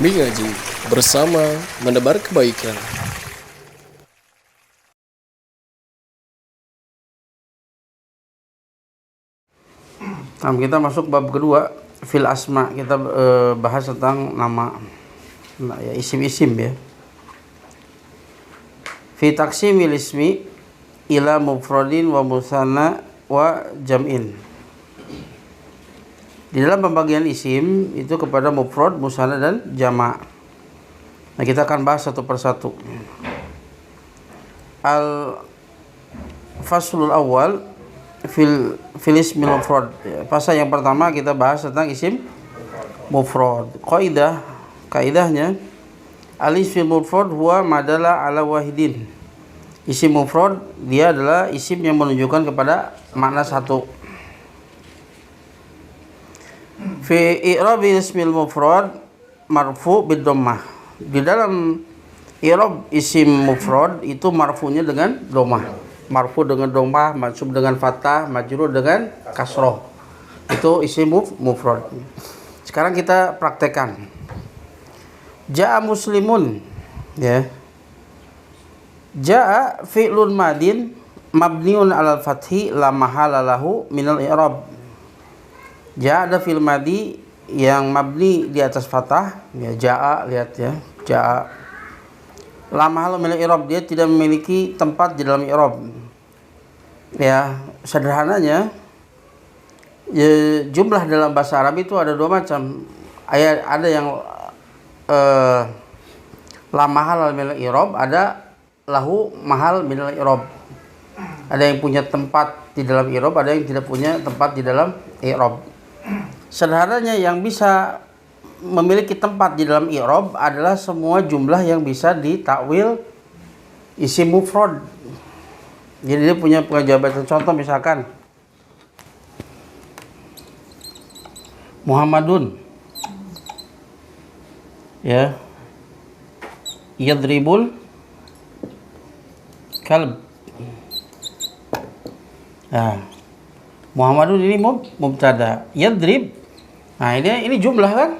Mengaji bersama menebar kebaikan. Nah, kita masuk bab kedua, fil asma. Kita bahas tentang nama, ya, isim-isim ya. Fi taqsimil ismi ila mufradin wa musanna wa jam'in. Di dalam pembagian isim itu kepada mufrad, musanna dan jama'. Nah, kita akan bahas satu persatu. Al faslul awal fil ismil mufrad. Pasal yang pertama kita bahas tentang isim mufrad. Kaidahnya al ismil mufrad huwa madalla ala wahidin. Isim mufrad dia adalah isim yang menunjukkan kepada makna satu. Fi i'rabi ismil mufrad marfu bid dhammah. Di dalam i'rab isim mufrad itu marfunya dengan dhammah. Marfu dengan dhammah, mansub dengan fathah, majrur dengan kasroh. Itu isim mufrad. Sekarang kita praktekkan. Ja'a muslimun, ya. Ja'a fi'lun madin mabniun 'alal fathi la mahala lahu minal i'rab. Ja'a ada fi'il madi yang mabni di atas fathah, ya. Ja'a, lihat ya. Ja'a la mahala minal i'rab, dia tidak memiliki tempat di dalam i'rab. Ya, sederhananya ya, jumlah dalam bahasa Arab itu ada dua macam. Ada yang la mahal minal i'rab, ada lahu mahal minal i'rab. Ada yang punya tempat di dalam i'rab, ada yang tidak punya tempat di dalam i'rab. Sederhananya yang bisa memiliki tempat di dalam i'rab adalah semua jumlah yang bisa ditakwil isim mufrad. Jadi dia punya penjabatan. Contoh misalkan Muhammadun, ya, yadribul kalb. Nah, Muhammadun ini mubtada, yadrib. Nah, ini jumlah kan?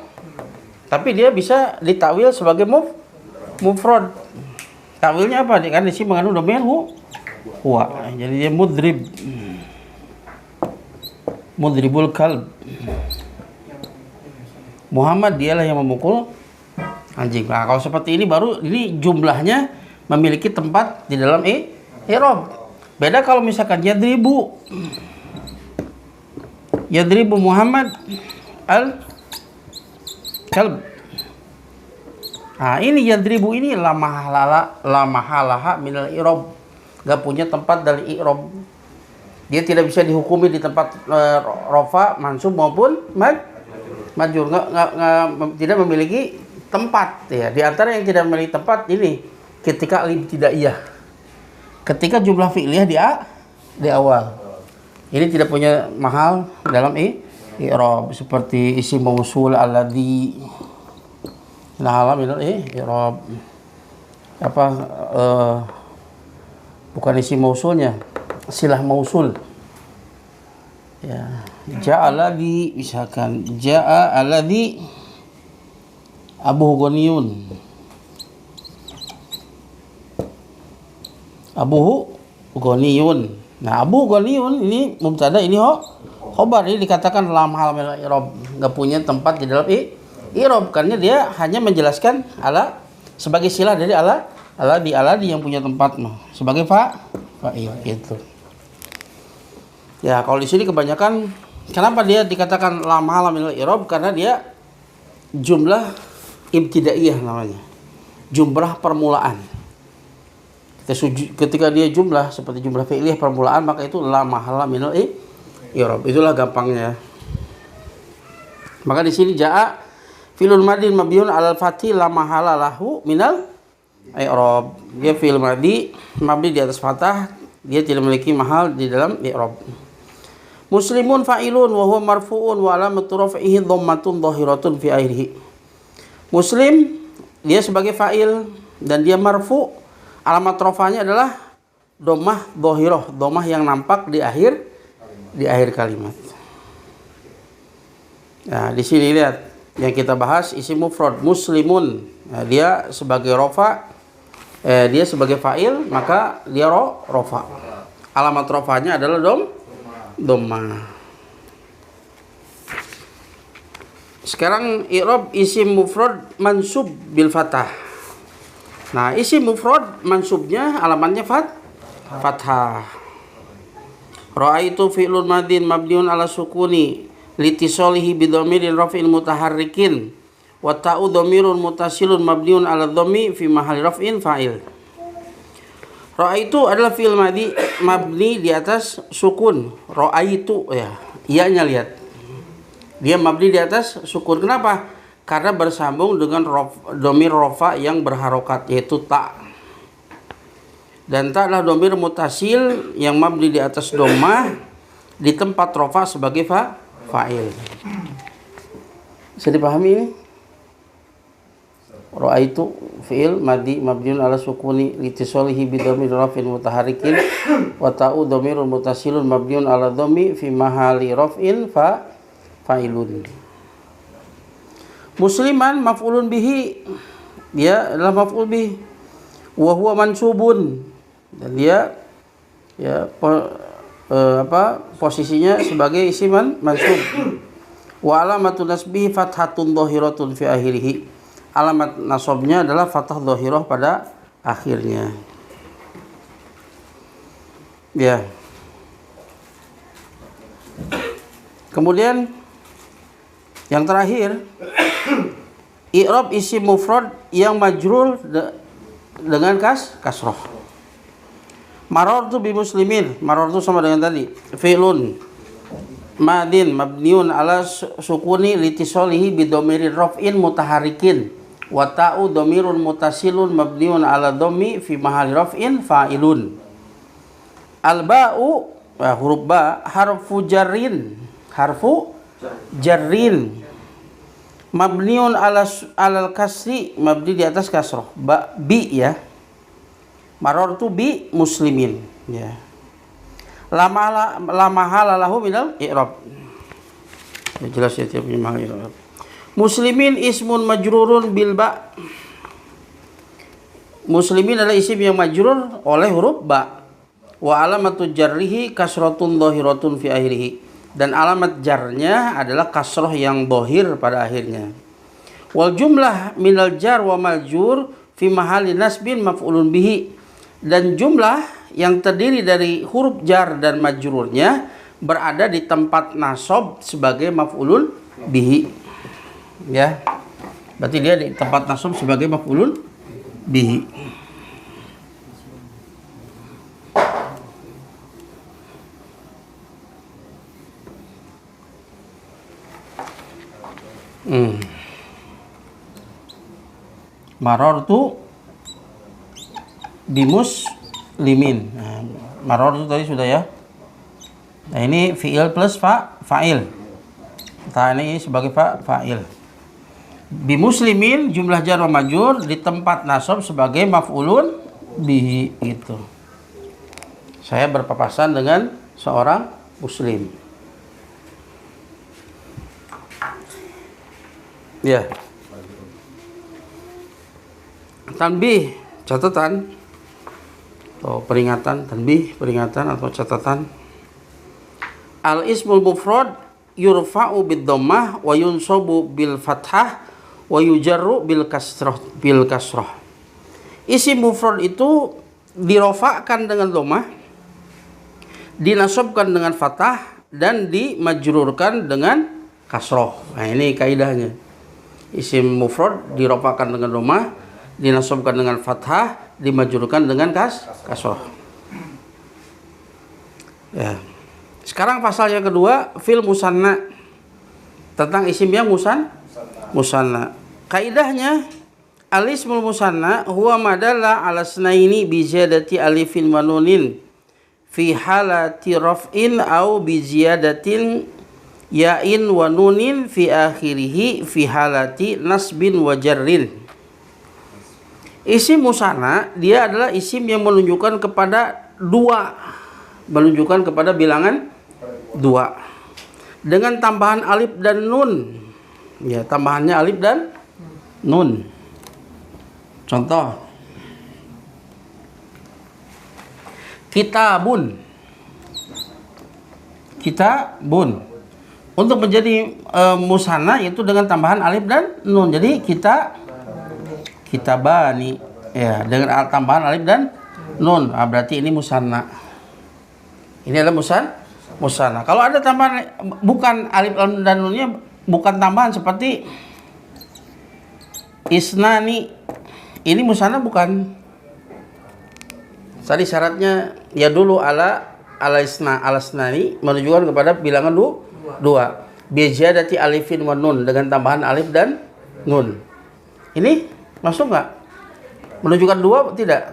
Tapi dia bisa ditakwil sebagai mufrad. Takwilnya apa? Kan di sini mengandung dhamir huwa. Jadi dia mudribul kalb. Muhammad dialah yang memukul anjing. Nah, kalau seperti ini baru ini jumlahnya memiliki tempat di dalam i'rab. Beda kalau misalkan yadribu Muhammad al kalb. Nah, ini yadribu ini la mahalaha minal i'rab. Gak punya tempat dari i'rab. Dia tidak bisa dihukumi di tempat rofa, mansub maupun majrur. Tidak memiliki tempat, ya. Di antara yang tidak memiliki tempat ini ketika al-ibtidaiyah. Ketika jumlah fi'liyah di awal. Ini tidak punya mahal dalam i'rab, seperti isim mausul alladzi la minal i'rab. Bukan isim mausulnya, silah mausul. Ya, ja'a alladzi, misalkan ja'a alladzi abuhu ghaniyun. Abuhu ghaniyun. Nah, abu ghaniyun ini mubtada, ini khobar. Ini dikatakan la mahal minal i'rab, enggak punya tempat di dalam i'rab karena dia hanya menjelaskan ala sebagai silah dari aladi yang punya tempat sebagai fa'il gitu. Ya, kalau di sini kebanyakan kenapa dia dikatakan la mahala minal i'rab, karena dia jumlah ibtidaiyah namanya. Jumlah permulaan. Ketika dia jumlah seperti jumlah fi'liyah permulaan, maka itu la mahala minal i'rab. Itulah gampangnya. Maka di sini ja'a fi'lun madin mabniun 'alal fathi la mahala lahu minal i'rab. Dia fi'il madi mabni di atas fathah, dia tidak memiliki mahal di dalam i'rab. Muslimun fa'ilun wa huwa marfu'un wa alamatu raf'ihi dhammatun dhahiratun fi akhirih. Muslim dia sebagai fa'il dan dia marfu', alamat rafa'nya adalah dhammah dhahirah, dhammah yang nampak di akhir kalimat. Nah, di sini lihat yang kita bahas isim mufrad muslimun. Nah, dia sebagai rofa, dia sebagai fa'il, maka dia rofa. Alamat rofanya adalah dhammah. Sekarang i'rab isim mufrad mansub bil fathah. Nah, isim mufrad mansubnya alamatnya fathah. Ra'aitu fi'lun madin mabniun ala sukuni litisolihi bidhamirin raf'in mutaharrikin wa ta'u dhamirun mutasilun mabniun ala dhammi fi mahalli raf'in fa'il. Ra'aitu adalah fi'il madhi mabni di atas sukun. Ra'aitu ya, iya-nya lihat. Dia mabni di atas sukun. Kenapa? Karena bersambung dengan dhamir rafa yang berharokat, yaitu ta. Dan ta adalah dhamir mutasil yang mabni di atas dhammah di tempat rafa sebagai fa'il. Bisa dipahami ini? Ra'aitu fi'il madhi mabniun ala sukuni litisolihi bidhamir raf'in mutaharrikin wa ta'u dhamirun mutasilun mabniun ala dhammi fi mahalli raf'in fa'ilun. Musliman maf'ulun bihi, dia adalah maf'ul bihi. Wa huwa mansubun, dan dia ya posisinya sebagai isim mansub. Wa alamatun nasbihi fathatun dhahiratun fi akhirih. Alamat nasabnya adalah fathah dhahirah pada akhirnya. Ya. Kemudian yang terakhir, i'rab isim mufrad yang majrur dengan kasroh. Marartu bi muslimin, marartu sama dengan tadi. Fi'lun madin mabniun ala sukuni litisolihi bi dhamirin raf'in mutaharrikin wa ta'u dhamirun mutasilun mabniun ala dhammi fi mahalli raf'in fa'ilun. Al-ba'u, huruf ba, harfu jarrin mabniun alal kasri, mabni di atas kasroh. Bi ya. Marartu bi muslimin ya. Lama halalahu minal i'rab. Ya, jelas ya tiap mahal i'rab. Muslimin ismun majrurun bil ba. Muslimin adalah isim yang majrur oleh huruf ba. Wa alamatu jarrihi kasratun dhahiratun fi akhirih. Dan alamat jarnya adalah kasroh yang dohir pada akhirnya. Wal jumlah minal jar wa maljur fi mahalli nasbin maf'ulun bihi. Dan jumlah yang terdiri dari huruf jar dan majrurnya berada di tempat nasab sebagai maf'ulun bihi. Ya. Berarti dia di tempat nasab sebagai maf'ulun bihi. Marartu bimus limin. Nah, marartu tadi sudah ya. Nah, ini fi'il plus fa'il. Nah, ini sebagai fa'il. Bimuslimin jumlah jar wa majrur di tempat nasab sebagai maf'ulun bihi itu. Saya berpapasan dengan seorang muslim. Ya. Tanbih, catatan atau peringatan, tanbih, peringatan atau catatan. Al ismul mufrad yurfa'u bid dhammah wa yunsabu bil fathah wa yujarru bil kasrah. Isim mufrad itu dirofakkan dengan dhammah, dinasabkan dengan fathah, dan dimajrurkan dengan kasrah. Nah, ini kaidahnya. Isim mufrad dirofakkan dengan dhammah, dinasabkan dengan fathah, dimajrurkan dengan kasrah. Ya. Sekarang pasal yang kedua, fil musanna, tentang isim yang musanna. Kaidahnya, al-ismul musanna huwa madalla ala snaini bi ziyadati alifin wa nunin fi halati raf'in au bi ziyadatin ya'in wa nunin fi akhirih fi halati nasbin wa jarrin. Isim musanna dia adalah isim yang menunjukkan kepada bilangan dua dengan tambahan alif dan nun. Ya, tambahannya alif dan nun. Contoh. Kitabun. Kitabun. Untuk menjadi musanna itu dengan tambahan alif dan nun. Jadi kitabani. Ya, dengan tambahan alif dan nun. Berarti ini musanna. Ini adalah musanna. Kalau ada tambahan bukan alif dan nunnya, bukan tambahan seperti isnani. Ini musanna bukan. Tadi syaratnya ya dulu ala isnani menunjukkan kepada bilangan dua. Bijadati alifin wa nun, dengan tambahan alif dan nun. Ini masuk nggak? Menunjukkan dua tidak?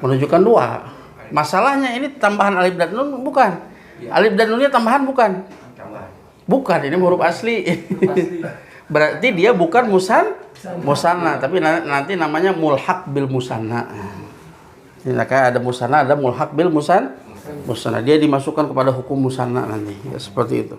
Menunjukkan dua. Masalahnya ini tambahan alif dan nun bukan. Alif dan nunnya tambahan bukan? Bukan, ini huruf asli. Berarti dia bukan musanna, tapi nanti namanya mulhaq bil musanna. Ini kayak ada musanna, ada mulhaq bil musanna. Dia dimasukkan kepada hukum musanna nanti, ya, seperti itu.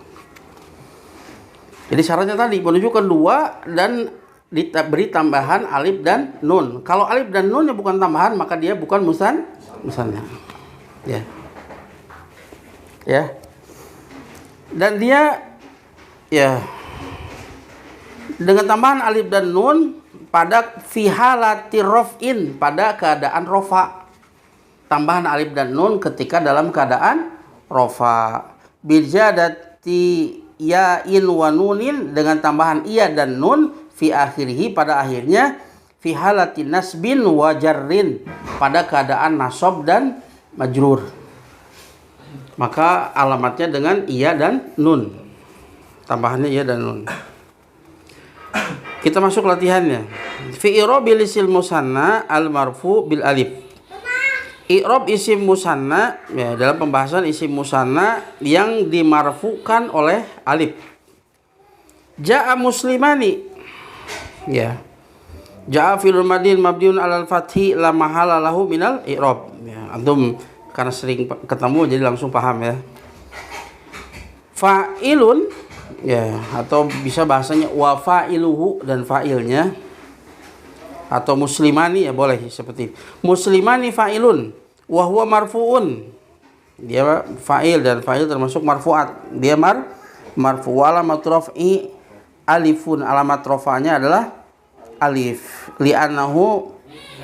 Jadi syaratnya tadi menunjukkan dua dan diberi tambahan alif dan nun. Kalau alif dan nunnya bukan tambahan, maka dia bukan musanna. Ya. Ya. Dan dia ya dengan tambahan alif dan nun pada fi halati raf'in, pada keadaan rofa. Tambahan alif dan nun ketika dalam keadaan rofa. Bijadati ya'in wa nunin, dengan tambahan iya dan nun fi akhirih, pada akhirnya, fi halati nasbin wa jarrin, pada keadaan nasab dan majrur. Maka alamatnya dengan iya dan nun. Tambahannya iya dan nun. Kita masuk latihannya. Fi i'rabil isil musanna al marfu bil alif. I'rab isim musanna, ya, dalam pembahasan isim musanna yang dimarfukan oleh alif. Ja'a muslimani. Ya. Ja'a fi'lun madin mabniun 'alal fathi la mahala lahu minal i'rab. Ya, antum karena sering ketemu jadi langsung paham ya. Fa'ilun, ya, atau bisa bahasanya wa fa'iluhu, dan fa'ilnya, atau muslimani, ya boleh seperti ini. Muslimani fa'ilun wa huwa marfu'un, dia fa'il, dan fa'il termasuk marfu'at, dia marfu'. Alamat raf'i alifun, alamat rafa'nya adalah alif, li'annahu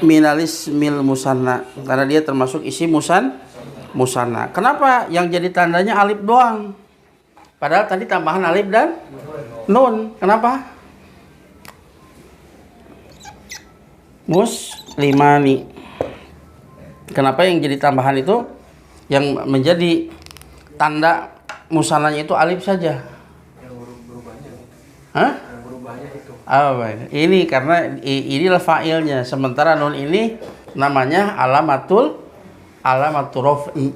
minal ismil musanna, karena dia termasuk isi musanna. Kenapa yang jadi tandanya alif doang? Padahal tadi tambahan alif dan nun. Kenapa? Muslimani. Kenapa yang jadi tambahan itu, yang menjadi tanda musannanya itu alif saja? Hah? Ini karena inilah fa'ilnya, sementara nun ini namanya alamatul raf'i.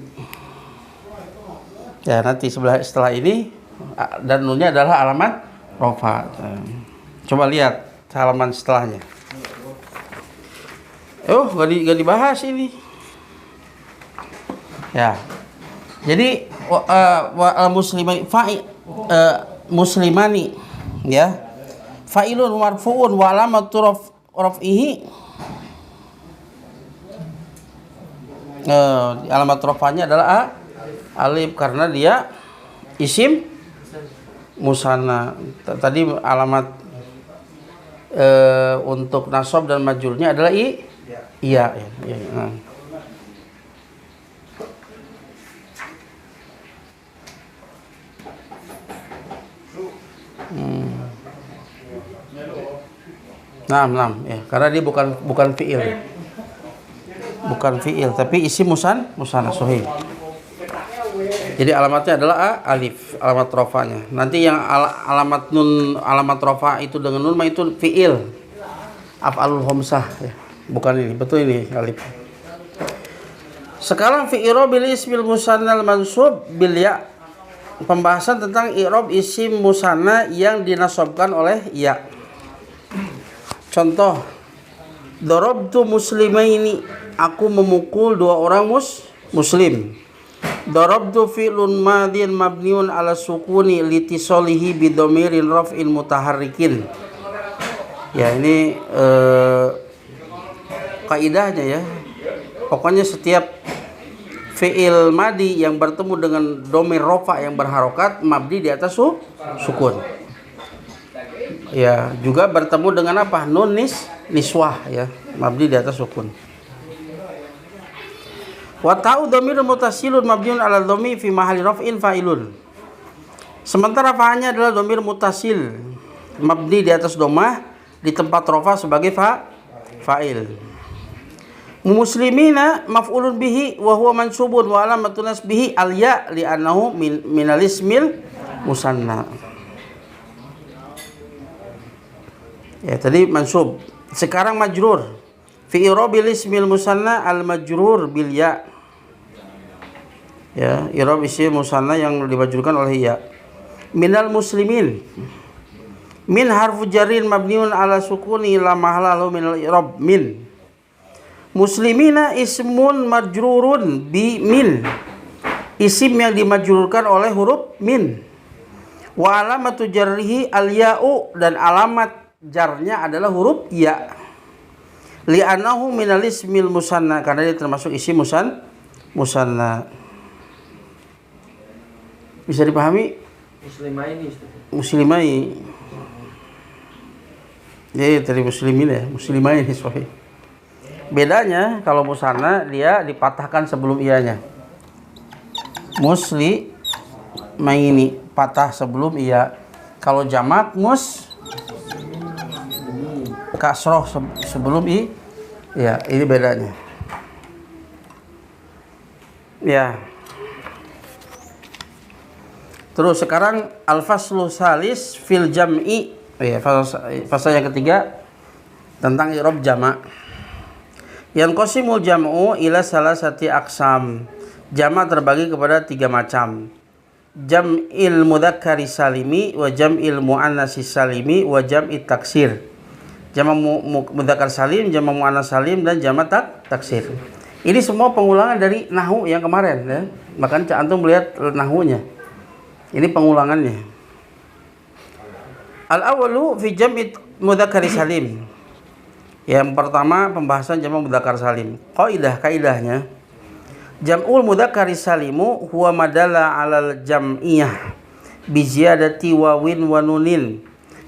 Ya, nanti setelah ini dan nunnya adalah alamat rafa. Coba lihat halaman setelahnya. Gak dibahas ini. Ya. Jadi muslimani muslimani, ya. Fa'ilun marfu'un wa alamatu raf'ihi, alamat rafa'nya adalah alif karena dia isim musanna. Tadi alamat untuk nasab dan majrurnya adalah iya. Nah, ya, karena dia bukan fiil. Bukan fiil, tapi isim musanna sahih. Jadi alamatnya adalah alif, alamat rafa'nya. Nanti yang alamat nun, alamat rafa' itu dengan nun itu fiil. Af'alul khamsah, ya. Bukan ini, betul ini alif. Sekarang fi i'rabil ismil musannal mansub bil ya. Pembahasan tentang i'rab isim musanna yang dinasabkan oleh ya. Contoh, darabtu muslimaini, aku memukul dua orang muslim. Darabtu fi'lun madin mabniun ala sukuni litisolihi bidomirin raf'in mutaharrikin. Ya, ini kaidahnya ya. Pokoknya setiap fi'il madi yang bertemu dengan domir rofa yang berharokat mabdi di atas sukun. Ya, juga bertemu dengan apa? Nun niswah ya, mabdi di atas sukun. Wa ta'u dhamirun mutasilun mabniun 'ala dhammi fi mahalli raf'in fa'ilun. Sementara fa'anya adalah dhamir mutasil mabni di atas dhammah di tempat rafa sebagai fa'il. Muslimina maf'ulun bihi wa huwa mansubun wa alamatun nasbihi al-ya li'annahu minal ismil musanna. Ya, tadi mansub. Sekarang majrur. Fi i'rabil ismil musanna al-majrur bil ya. Ya, i'rab isim musanna yang dimajrurkan oleh ya. Minal muslimin. Min harfu jarrin mabniun ala sukuni la mahala lahu minal i'rab min. Muslimina ismun majrurun bi min. Isim yang dimajrurkan oleh huruf min. Wa alamatu jarrihi al-ya'u, dan alamat jarnya adalah huruf ya. Li'annahu minal ismil musanna, karena dia termasuk isim musanna. Bisa dipahami? Muslimai. Ya, tadi muslimin ya, muslimai sahih. Bedanya kalau musanna dia dipatahkan sebelum ianya. Muslimaini patah sebelum iya. Kalau jamak kasroh sebelum i. Ya, ini bedanya. Ya. Terus sekarang al-faslu salis fil jam'i. Ya, fasa yang ketiga tentang i'rab jama'. Yang qasimul jam'u ila salasati aqsam. Jama' terbagi kepada 3 macam. Jam'il mudzakkari salimi wa jam'il muannatsi salimi wa jam'it taksir. Jama' mudzakkar salim, jama' muannas salim, dan jama' taksir. Ini semua pengulangan dari nahwu yang kemarin ya. Makanya antum melihat nahwunya. Ini pengulangannya. Al-awwalu fi jam'i mudzakkar salim. Yang pertama pembahasan jama' mudzakkar salim. Kaidahnya jam'ul mudzakkar salimu huwa madalla 'alal jam'iyah bi ziyadati wawin wa nunin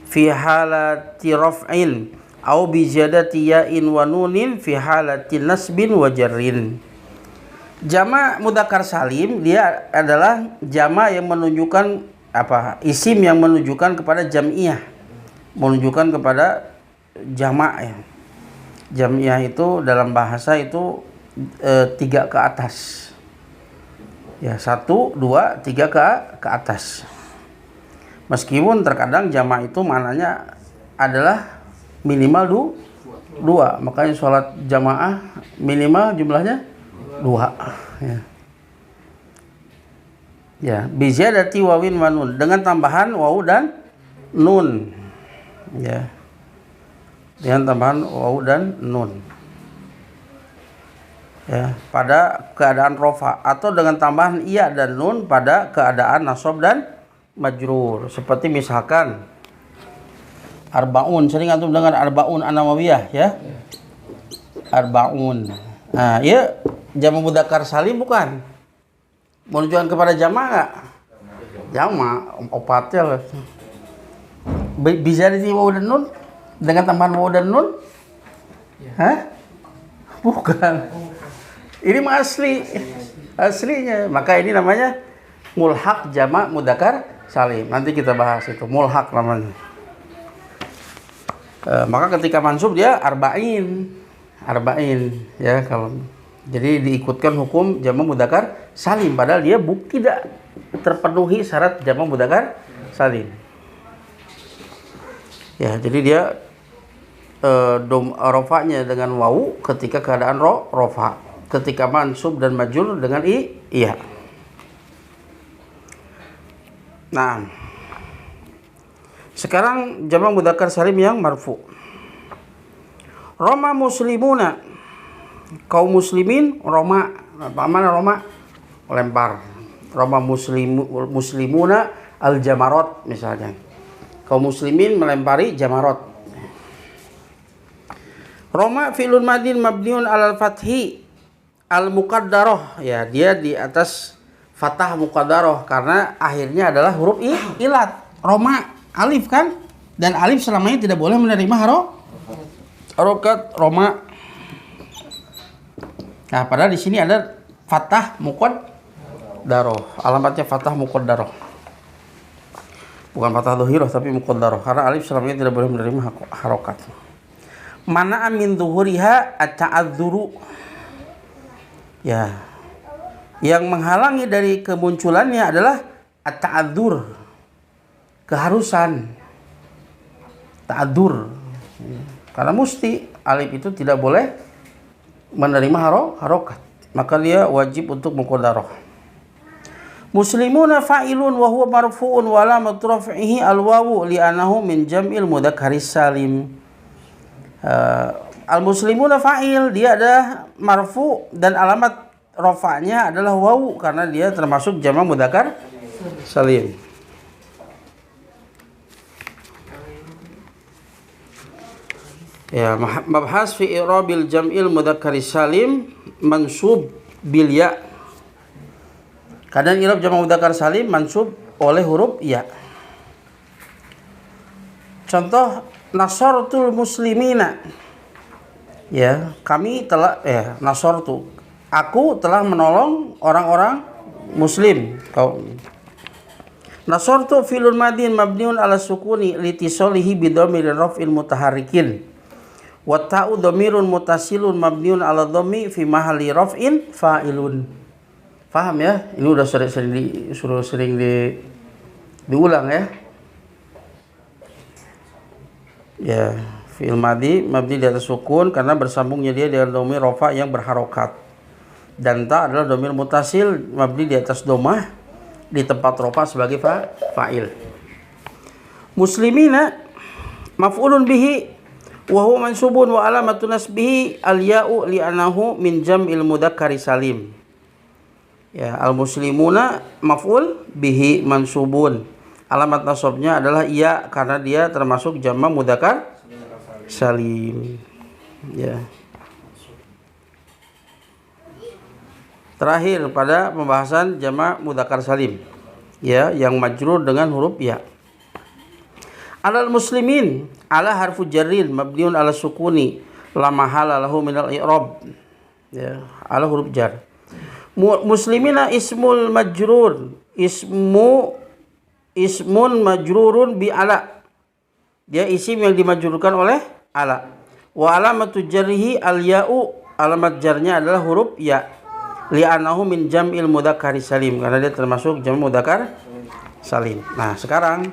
fi halati raf'in au bi ziyadati ya'in wa nunin fi halati nasbin wa jarrin. Jama' mudzakkar salim dia adalah jama' yang menunjukkan apa? Isim yang menunjukkan kepada jam'iyah, menunjukkan kepada jama' ya. Jam'iyah itu dalam bahasa itu 3 ke atas. Ya, 1, 2, 3 ke atas. Meskipun terkadang jama' itu maknanya adalah minimal 2. Makanya sholat jamaah minimal jumlahnya 2 ya. Ya, bi ziyadati wawin wa nun, dengan tambahan wawu dan nun. Ya. Dengan tambahan wawu dan nun. Ya, pada keadaan rofa, atau dengan tambahan iya dan nun pada keadaan nasab dan majrur. Seperti misalkan arbaun, sering antum dengar arbaun an-nawawiyah ya. Arbaun. Nah, ya jama' mudzakkar salim bukan? Menunjukkan kepada jama' enggak? Jama' opatnya lah. Bisa di wawu dan nun dengan tambahan wawu dan nun? Hah? Bukan. Ini mah aslinya. Maka ini namanya mulhaq jama' mudzakkar salim. Nanti kita bahas itu, mulhaq namanya. Maka ketika mansub dia arba'in ya, kalau jadi diikutkan hukum jama' mudzakkar salim, padahal dia tidak terpenuhi syarat jama' mudzakkar salim. Ya, jadi dia rofa'nya dengan wawu ketika keadaan rofa, ketika mansub dan majrur dengan iya. Nah, sekarang jama' mudzakkar salim yang marfu. Roma muslimuna, kaum muslimin roma. Apa mana roma? Lempar. Roma muslimuna al-jamarot misalnya. Kaum muslimin melempari jamarot. Roma fi'lun madin mabniun alal fathi al-muqaddarah. Ya, dia di atas fathah muqaddarah karena akhirnya adalah huruf ilat. Roma alif kan? Dan alif selamanya tidak boleh menerima harokat Roma. Nah, padahal di sini ada fathah muqaddarah. Alamatnya fathah muqaddarah. Bukan fathah dhuhirah tapi muqaddarah. Karena alif selamanya tidak boleh menerima harokat. Mana min dhuhuriha at-ta'adzuru. Ya. Yang menghalangi dari kemunculannya adalah at-ta'adzur. Keharusan. Ta'adzur. Karena mesti alif itu tidak boleh menerima harokat, maka dia wajib untuk muqaddarah. Muslimuna fa'ilun wa huwa marfu'un wa alamat raf'ihi al-wawu li'annahu min jam'il mudzakkharis salim. Al-muslimuna fa'il, dia ada marfu dan alamat rafa'nya adalah wawu karena dia termasuk jamak mudzakkar salim. Ya, mabhas fi i'rabil jam'il mudzakkharis salim mansub bil ya. Kadang i'rab jamak mudzakkar salim mansub oleh huruf ya. Contoh nasartul muslimina. Ya, kami telah nasartu. Aku telah menolong orang-orang muslim. Nasartu fi'lun madin mabniun ala sukuni litisalihi bi dhamirir raf'il mutaharrikin. Wa ta'u dhamirun mutasilun mabniun ala dhammi fi mahalli raf'in fa'ilun. Paham ya? Ini udah sering diulang ya. Ya, fi'il madhi mabni di atas sukun karena bersambungnya dia dengan dhamir rafa yang berharokat. Dan ta adalah dhamir mutasil mabni di atas dhammah di tempat rafa sebagai fa'il. Muslimina maf'ulun bihi wa huwa mansubun wa alamatu nasbihi al-ya'u li'annahu min jam'il mudzakkari salim. Ya, al-muslimuna maf'ul bihi mansubun. Alamat nasabnya adalah ya karena dia termasuk jamak mudzakkar salim. Ya. Terakhir pada pembahasan jamak mudzakkar salim. Ya, yang majrur dengan huruf ya. Alal muslimin ala harfu jarrin mabniun ala sukuni la mahala lahu minal i'rab. Ya, ala huruf jar. Muslimina ismul majrur, ismun majrurun bi ala. Dia isim yang dimajrurkan oleh ala. Wa alamatu jarrihi al ya'u, alamat jarnya adalah huruf ya. Li'annahu min jam'il mudzakkari salim karena dia termasuk jamak mudzakkar salim. Nah, sekarang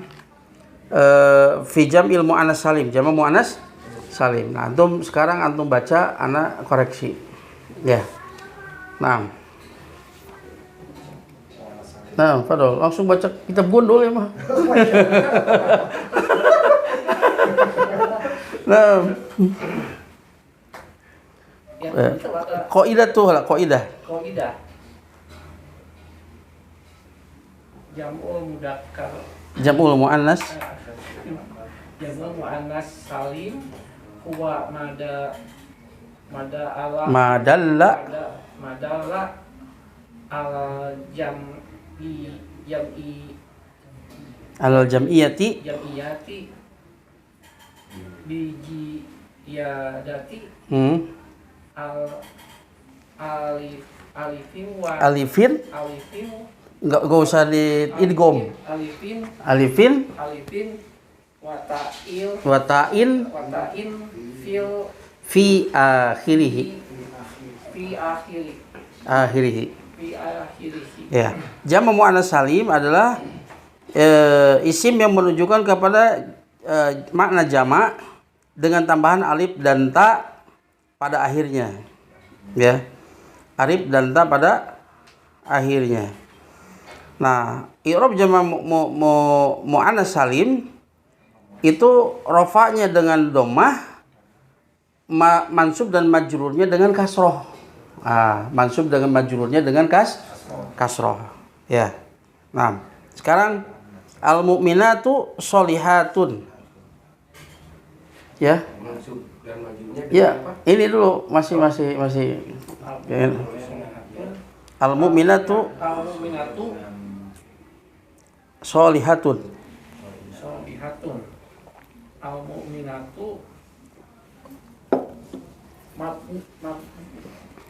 fi jam'il muannas salim, jamak muannas salim. Nah, sekarang antum baca, ana koreksi. Ya. Nah, Fadol, langsung baca kitab gondol ya mah. Nah, qaidah tuh lah, qaidah. Jam'ul muannas salim huwa madalla al jam'iyati biji yadati alifin enggak usah di idgham. Alifin wata'in fi akhirih. Ya, jamak muannas salim adalah isim yang menunjukkan kepada makna jamak dengan tambahan alif dan ta pada akhirnya. Ya. Alif dan ta pada akhirnya. Nah, i'rab jamak muannas salim itu rafa'nya dengan dhammah, mansub dan majrurnya dengan kasroh. Mansub dengan majrurnya dengan kasroh. Ya. Nah, sekarang al mu'minatu sholihatun. Ya. Mansub dan majunya Ya, apa? ini dulu masih. Ya. Al mu'minatu Al-mu'minatu sholihatun. sholihatun. Al-mu'minatu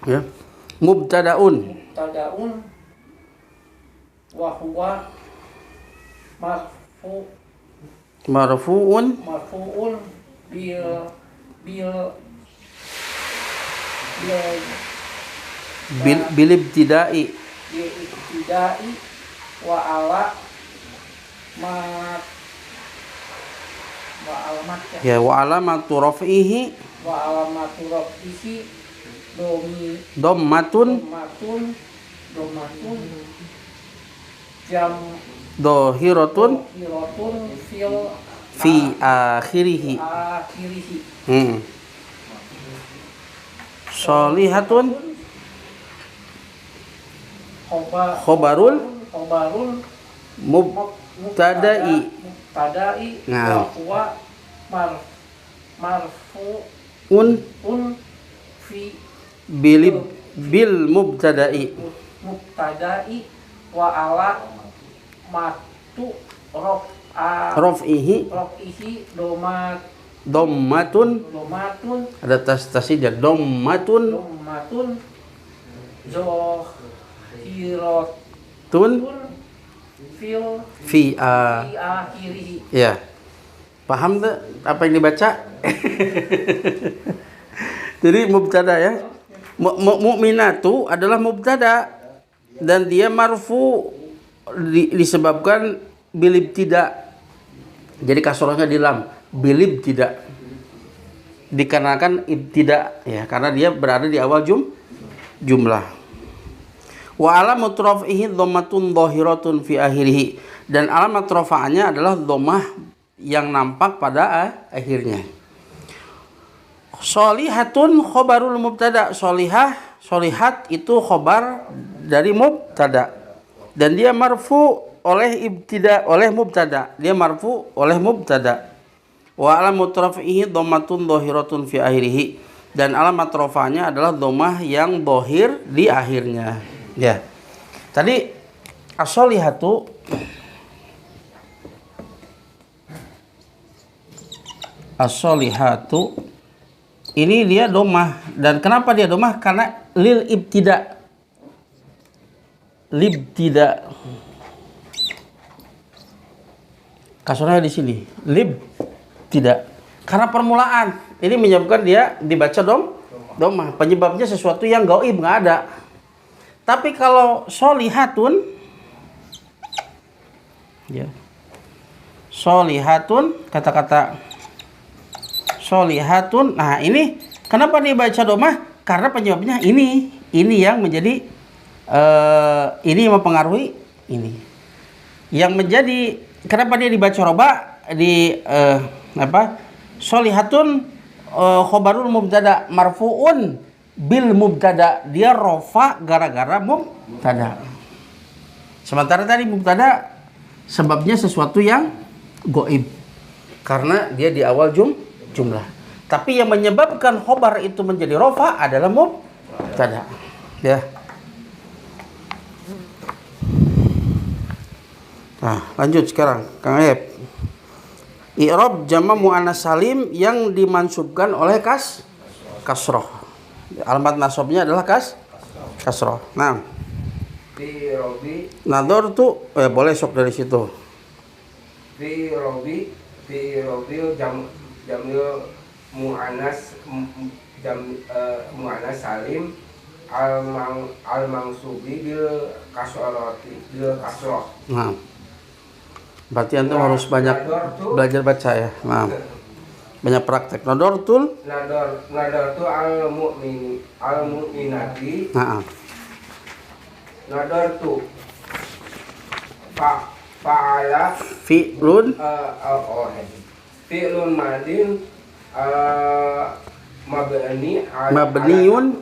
Ya. Mubtadaun. mubtadaun wa huwa Marfu'un marfu'un bil bil bil ibtida'i. bil ibtida'i wa ala mat wa alamat ya Ya, wa alamatu raf'ihi wa alamatu rafihi dhammatun domatun jam dhahiratun hirotun fil fi akhirih. akhirihi Sholihatun khobarul mubtada'i. Nah. wa huwa marfu'un Un fi bil mubtada'i. mubtada'i wa ala matu Raf'ihi rofihi dhammatun. domatun Ada tasdid dhammatun zohiratun tun fil fi akhirihi. Ya. Paham tuh apa yang dibaca? Jadi mubtada ya. Mu'minatu adalah mubtada dan dia marfu disebabkan bilib tidak. Jadi kasrohnya di lam, bilib tidak. Dikarenakan ibtida ya, karena dia berada di awal jumlah. Wa alamat raf'ihi dhammatun dhahiratun fi akhirih. Dan alamat rafa'nya adalah dhammah yang nampak pada akhirnya. Sholihatun khobarul mubtada. Sholihat itu khobar dari mubtada. Dan dia marfu oleh mubtada. Dia marfu oleh mubtada. Wa alamat raf'ihi dhammatun dhahiratun fi akhirih. Dan alamat rafa'nya adalah dhammah yang dhahir di akhirnya. Ya. Tadi as-sholihatu ini dia domah. Dan kenapa dia domah? Karena lil ibtida. Libtida. Kasurnya di sini. Lib tidak. Karena permulaan. Ini menyebabkan dia dibaca domah. Penyebabnya sesuatu yang gaib, nggak ada. Tapi kalau sholihatun, ya. Sholihatun, kata-kata sholihatun. Nah, ini kenapa dibaca domah? Karena penyebabnya ini yang menjadi ini mempengaruhi ini. Yang menjadi kenapa dia dibaca roba di sholihatun khobarul mubtada marfuun bil mubtada. Dia rofa gara-gara mubtada. Sementara tadi mubtada sebabnya sesuatu yang goib karena dia di awal jumlah. Tapi yang menyebabkan khobar itu menjadi rofa adalah mubtada. Ya. Nah, lanjut sekarang Kang Ayep. I'rab jama' muannas salim yang dimansubkan oleh kasroh. Alamat nasabnya adalah kasroh. Nah, Fi robi nador tuh boleh sok dari situ. fi robi jamil muannas muannas salim al mangsubi bil kasroh. Nah, berarti antum harus banyak belajar baca ya. Nah, banyak praktek. Nador tuh. Nador tu al mu'minati. Nah, Nador tu fa'ala fi'lun fi'lun madin mabniun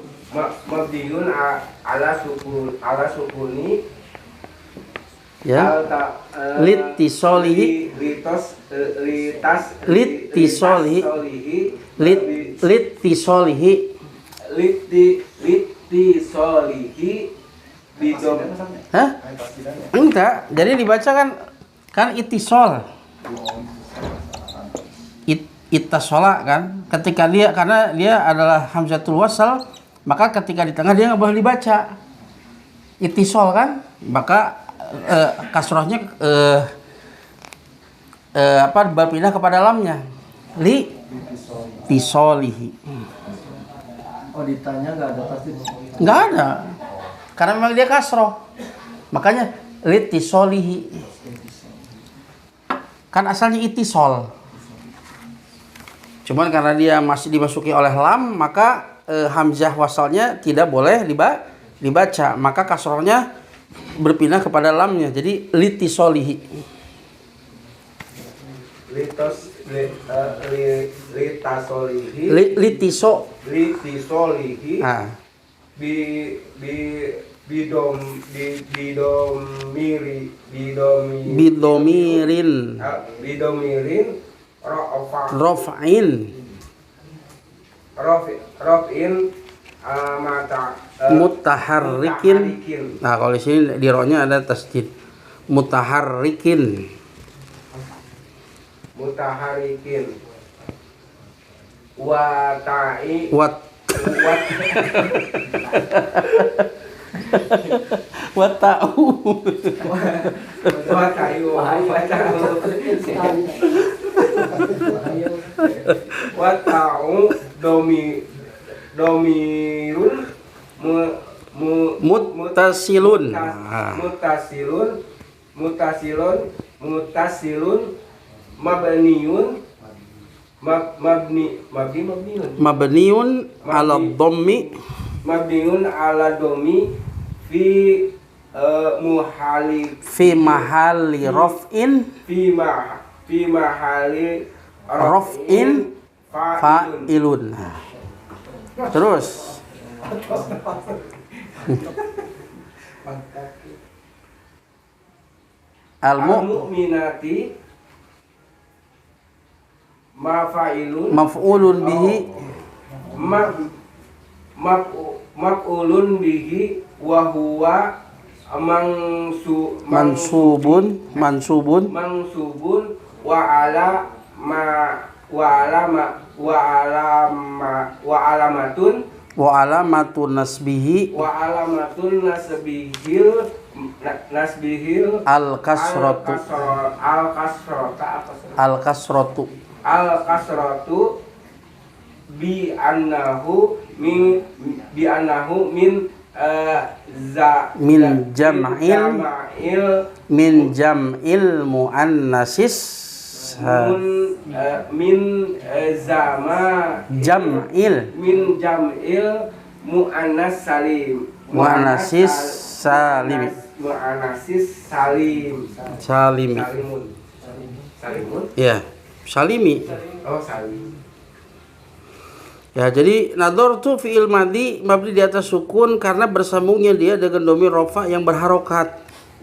mabniun ala sukuni Ya. Litisolihi. Litisolihi. Litisolihi. Litisolihi bidom. Hah? Enggak. Jadi dibaca kan itisol. Ittasola kan. Ketika dia, karena dia adalah hamzatul wasal, maka ketika di tengah dia nggak boleh dibaca. Itisol kan, maka kasrohnya berpindah kepada lamnya. Li tisolihi. Oh, ditanya nggak ada tasdid. Nggak ada, karena memang dia kasroh, makanya li tisolihi. Kan asalnya itisol, cuman karena dia masih dimasuki oleh lam, maka hamzah wasalnya tidak boleh dibaca, maka kasrohnya berpindah kepada lamnya, jadi li tisolihi. Litisolihi bidomirin rof'in mata mutaharrikin. Nah, kalau di sini di ro-nya ada tasdid. Mutaharrikin. Watai Wata'u. Wata'u domirun muttasilun. Mutasilun mabniun ala dhammi. Mabniun ala domi fi mahali raf'in fa'ilun. Terus al-mu'minati maf'ulun bihi maf'ulun bihi wa huwa mansubun wa alamatun nasbihil al kasratu bi annahu min jam'il muannasis jam'il muannas salim. Ya, salimi. Oh, salim. Ya, jadi nadortu fi'il madhi mabni di atas sukun karena bersambungnya dia dengan domir rofa yang berharokat.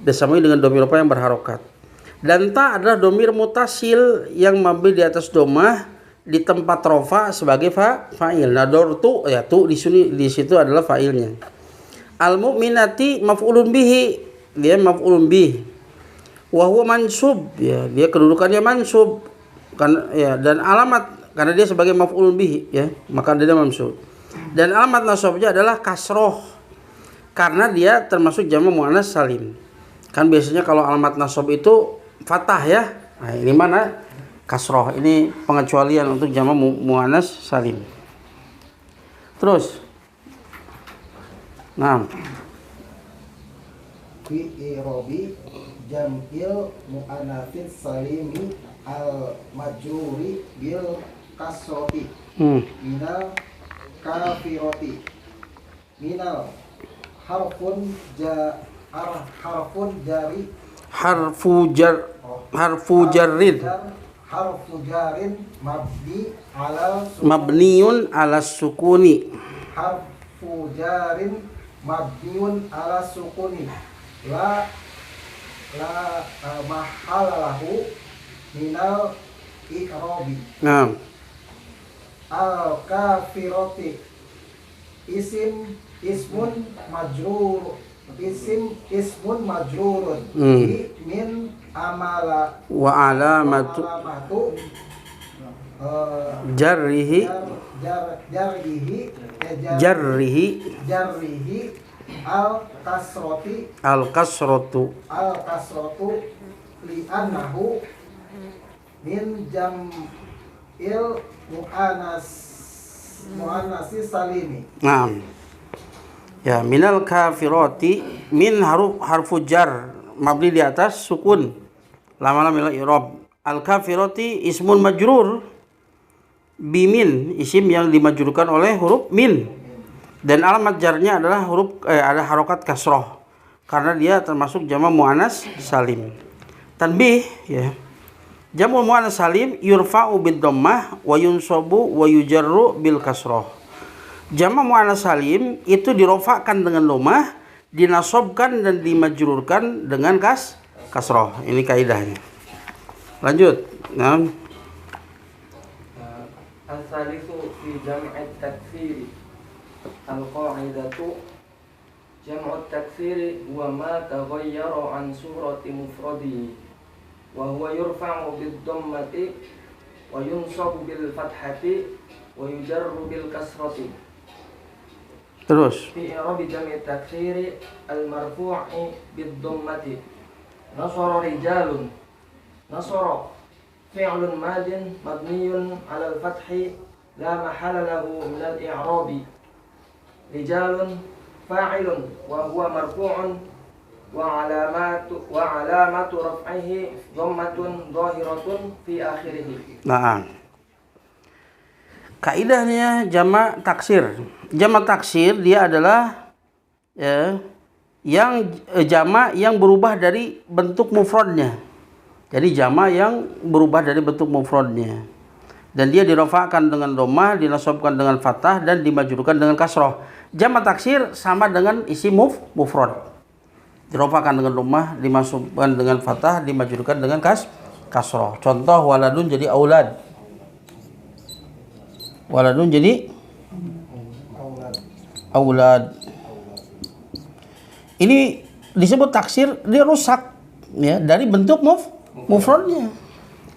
Bersambung dengan domir rofa yang berharokat. Dan ta adalah domir mutasil yang mabni di atas domah di tempat rofa sebagai fa'il. Nadortu ya tu di situ adalah fa'ilnya. Al mu'minati maf'ulun bihi, dia maf'ulun bih. Wa huwa mansub, ya dia kedudukannya mansub. Kan ya, dan alamat karena dia sebagai maf'ulun bihi, ya maka dia mansub. Dan alamat nasabnya adalah kasroh karena dia termasuk jamak muannas salim. Kan biasanya kalau alamat nasab itu fathah ya. Nah, ini mana kasroh. Ini pengecualian untuk jamak muannas salim. Terus fi irobi jam'il muannatsis salimi al majruri bil kasroti minal kafiroti minal harfun jari harfu jarin mabniun ala sukuni. Harfu jarin mabniun ala sukuni la la mahallahu minal i'robi. Nah, Al kafirati ismun majrurun bi min wa alamatu jarrihi al kasratu li annahu min jam'il muannasi salimi. Nah, ya minal kafirati min harfu jar mabni di atas sukun lama minal i'rab. Al kafirati ismun majrur bimin, isim yang dimajrurkan oleh huruf min, dan alamat jarnya adalah ada harokat kasroh karena dia termasuk jamak muannas salim. Tanbih, ya, jamak muannas salim yurfa'u bid dhammah wa yunsabu wa yujarru bil kasroh. Jamak muannas salim itu dirofakkan dengan dhammah, dinasobkan dan dimajrurkan dengan kasroh. Ini kaidahnya. Lanjut. Nah, Al-thalithu fi jam'i at-takfiri. Al-qa'idatu jam'u at-takfiri huwa ma taghayyara an surati mufradihi wa huwa yurfa'u bid-dhammati wa yunsabu bil fathati wa yujarru bil kasrati. terus. Fi i'rabi jam'i at-takfiri al-marfu'i bid-dhammati. Nasara rijalun. Nasara fi'lun madin mabniyun 'ala al-fathi la mahala lahu min al-i'rabi. Rijalun fa'ilun wa huwa marfu'un wa 'alamatu raf'ihi dhammatun dhahiratun fi akhirih. Nah, kaidahnya jamak taksir. Jamak taksir dia adalah jamak yang berubah dari bentuk mufradnya. Jadi jamak yang berubah dari bentuk mufradnya. Dan dia dirofakkan dengan dhammah, dinasobkan dengan fathah, dan dimajrurkan dengan kasroh. Jamak taksir sama dengan isi mufrad. Dirofakkan dengan dhammah, dimasukkan dengan fathah, dimajrurkan dengan kasroh. Contoh waladun jadi aulad. Waladun jadi aulad. Ini disebut taksir, dia rusak ya dari bentuk mufradnya.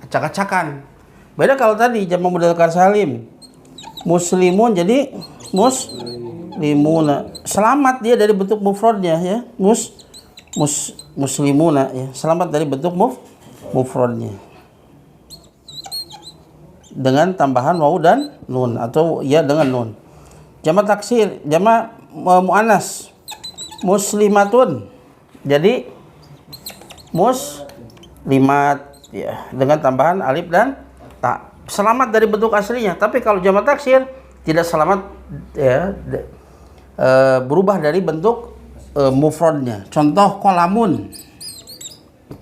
Acak-acakan. Beda kalau tadi jamak mudzakkar salim. Muslimun jadi muslimuna. Selamat dia dari bentuk mufradnya ya. Muslimuna ya. Selamat dari bentuk mufradnya. Dengan tambahan waw dan nun atau ya dengan nun. Jamak taksir, jamak muannas. Muslimatun. Jadi muslimat ya dengan tambahan alif dan ta. Selamat dari bentuk aslinya. Tapi kalau jamak taksir tidak selamat ya berubah dari bentuk mufradnya. Contoh qalamun.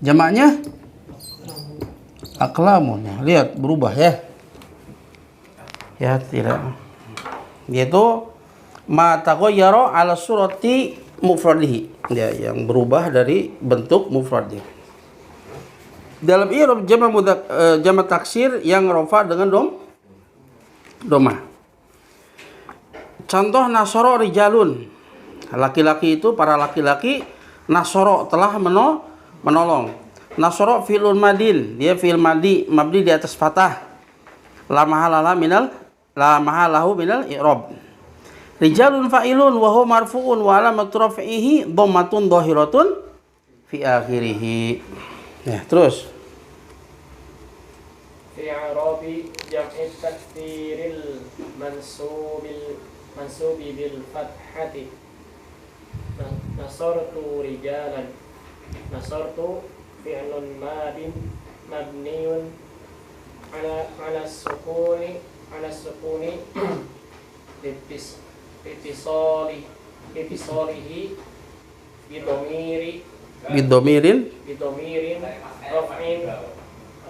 Jamaknya aqlamun. Ya, lihat berubah ya. Ya tidak. Yaitu ma taghayyara ala surati mufradihi. Ya, yang berubah dari bentuk mufradnya. Dalam i'rab jamak taksir yang rafa dengan dhammah. Contoh nasara rijalun. Laki-laki itu para laki-laki, nasara telah menolong. Nasara fi'lun madin, dia fi'il madi mabni di atas fathah. La mahalahu minal i'rab. Rijalun fa'ilun wa huwa marfu'un wa alamatu raf'ihi dhammatun dhahiratun fi akhirih. Ya, terus. Fi i'rabi jam'i takdiril mansubi bil fathati. Nasartu rijalan. Nasartu fi'lun madin mabniun ala sukuni Bitisolihi Bidomirin raf'in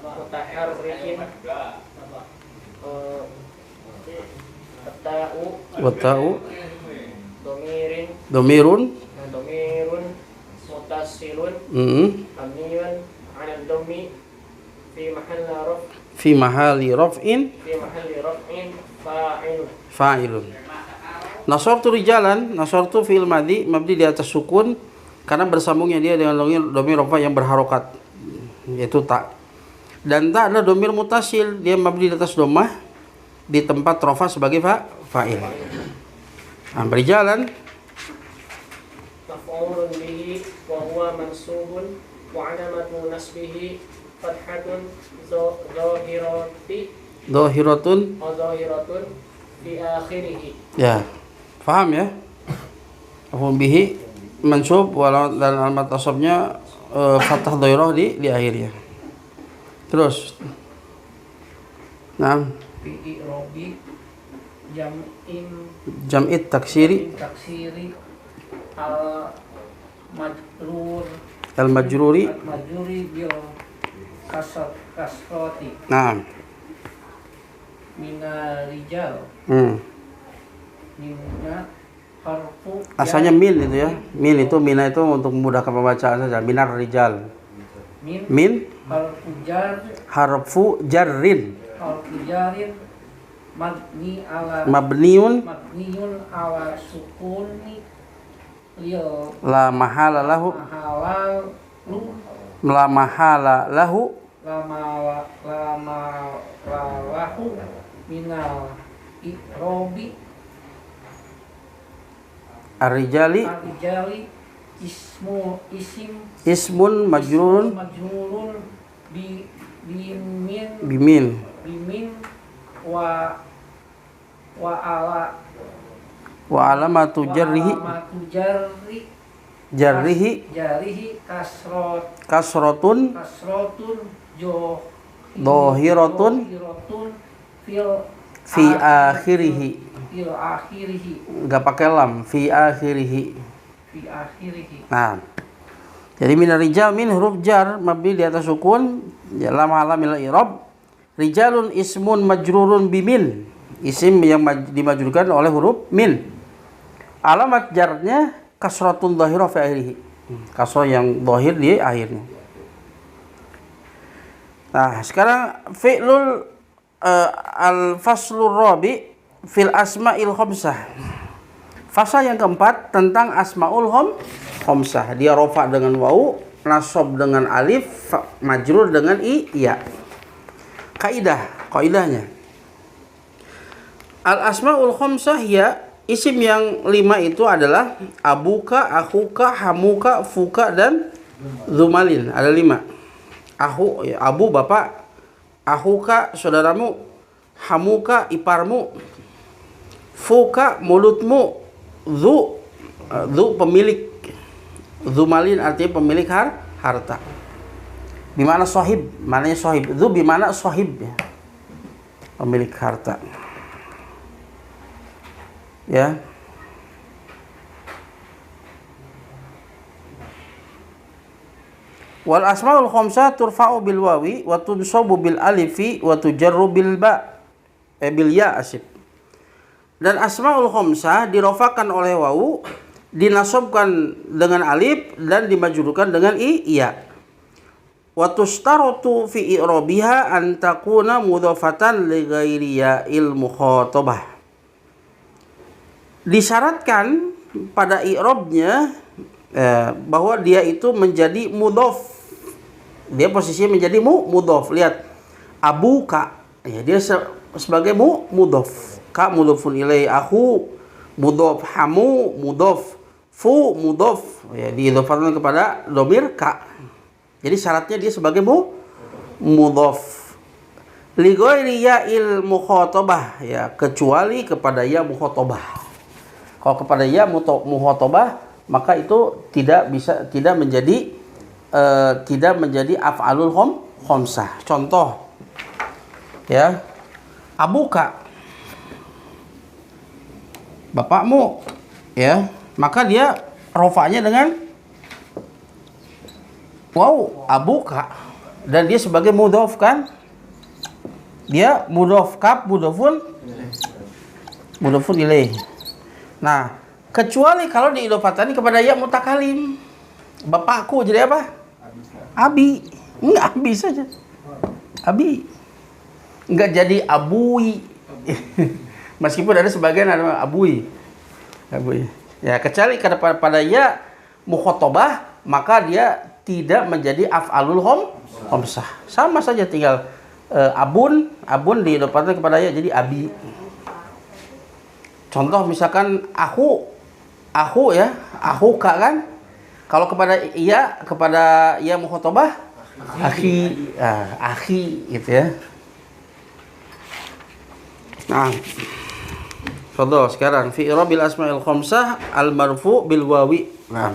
mutaharrikin wata'u domirun domirun muttasilun Hmm. mabniun 'ala dhammi fi mahalli Fi mahali raf'in fa'ilun. Nasortu rijalan, nasortu fi'il madhi mabni di atas sukun karena bersambungnya dia dengan domir rafa yang berharokat, yaitu ta. Dan ta adalah domir mutasil, dia mabni di atas domah di tempat rafa sebagai fa'il. Nah, berjalan Maf'ulun bihi wa huwa mansubun wa 'alamatu nasbihi fathatun dohiratun. zahiratun fi akhirih. Ya, paham ya? Maf'ul bihi mansub dan alamat nasabnya fathah dhairah di akhirnya. Terus. Nah, fi i'rabi jam'it taksiri taksiri al majrur al-majruri. bil kasrati Nah, mina rijal mina harfu asalnya min itu ya. Min itu mina itu untuk memudahkan pembacaan saja. Minar rijal. Min harfu jar harfu jarrin harfu jarin mabniun mabniun ala sukuni lil la mahala lahu halal la mahala lahu minal i'robi ar-rijali al-rijali ismun majrurun bimin bimin wa ala wa alamatu jarrihi kasratun dohiratun fi akhirihi. Enggak pakai lam, fi akhirihi. Nah, jadi minar rijal min huruf jar mabni di atas sukun, ya lam alamil i'rab. Rijalun ismun majrurun bimin, isim yang dimajrurkan oleh huruf min. Alamat jarnya kasratun dhahirah fi akhirih, kasrah yang dhahir di akhirnya. Nah, sekarang fi'lul al-faslur rabi fil asma'il khamsah. Fasal yang keempat tentang asmaul khamsah. Dia rafa dengan wawu, nasab dengan alif, majrur dengan iya. Kaidahnya. Al asmaul khamsah ya, isim yang 5 itu adalah abuka, akhuka, hamuka, fuka dan zumalin. Ada 5. Abu bapak, akhuka saudaramu, hamuka iparmu, fuka mulutmu, zu pemilik, zumalin artinya pemilik harta. Bimana sahib, maknanya sahib. Zu bimana sahib ya. Pemilik harta. Ya. Wal asmaul khamsah turfa'u bil wawi wa tunsabu bil alifi wa tujarru bil bil ya asif. Dan asmaul khamsah dirofakan oleh wawu, dinasabkan dengan alif dan dimajrurkan dengan iya. Wa tustaratu fi i'rabiha an takuna mudhafatan li ghairi ya'il mukhatabah. Disyaratkan pada i'rabnya bahwa dia itu menjadi mudhaf. Dia posisinya menjadi mudhaf. Lihat, abuka ya, dia sebagai mudhaf. Ka mudhafun ilai, akhu mudhaf, hamu mudhaf, fu mudhaf ya, diidhafahkan kepada dhamir ka. Jadi syaratnya dia sebagai mudhaf. Li ghairi ya'il mukhatabah ya, kecuali kepada ya mukhatabah. Kalau kepada ya mukhatabah maka itu tidak menjadi af'alul khamsah. Contoh ya, abuka bapakmu ya, maka dia rofa'nya dengan wow, abuka, dan dia sebagai mudhaf kan, dia mudhaf kaf mudhafun ilaih. Nah, kecuali kalau diidhofatani kepada ya mutakalim. Bapakku jadi apa? Abi. Enggak, Abi saja. Abi. Enggak jadi abui. Meskipun ada sebagian ada abui. Abui. Ya, kecuali pada ya mukhatabah, maka dia tidak menjadi af'alul khamsah. Sama saja, tinggal abun diidopatkan kepada ya jadi abi. Contoh misalkan aku ya, akhuka kan? Kalau kepada ya mukhatabah akhi, akhi gitu ya. Nah, fadhol sekarang fi irabil asma'il khamsah al marfu bil wawi. Nah.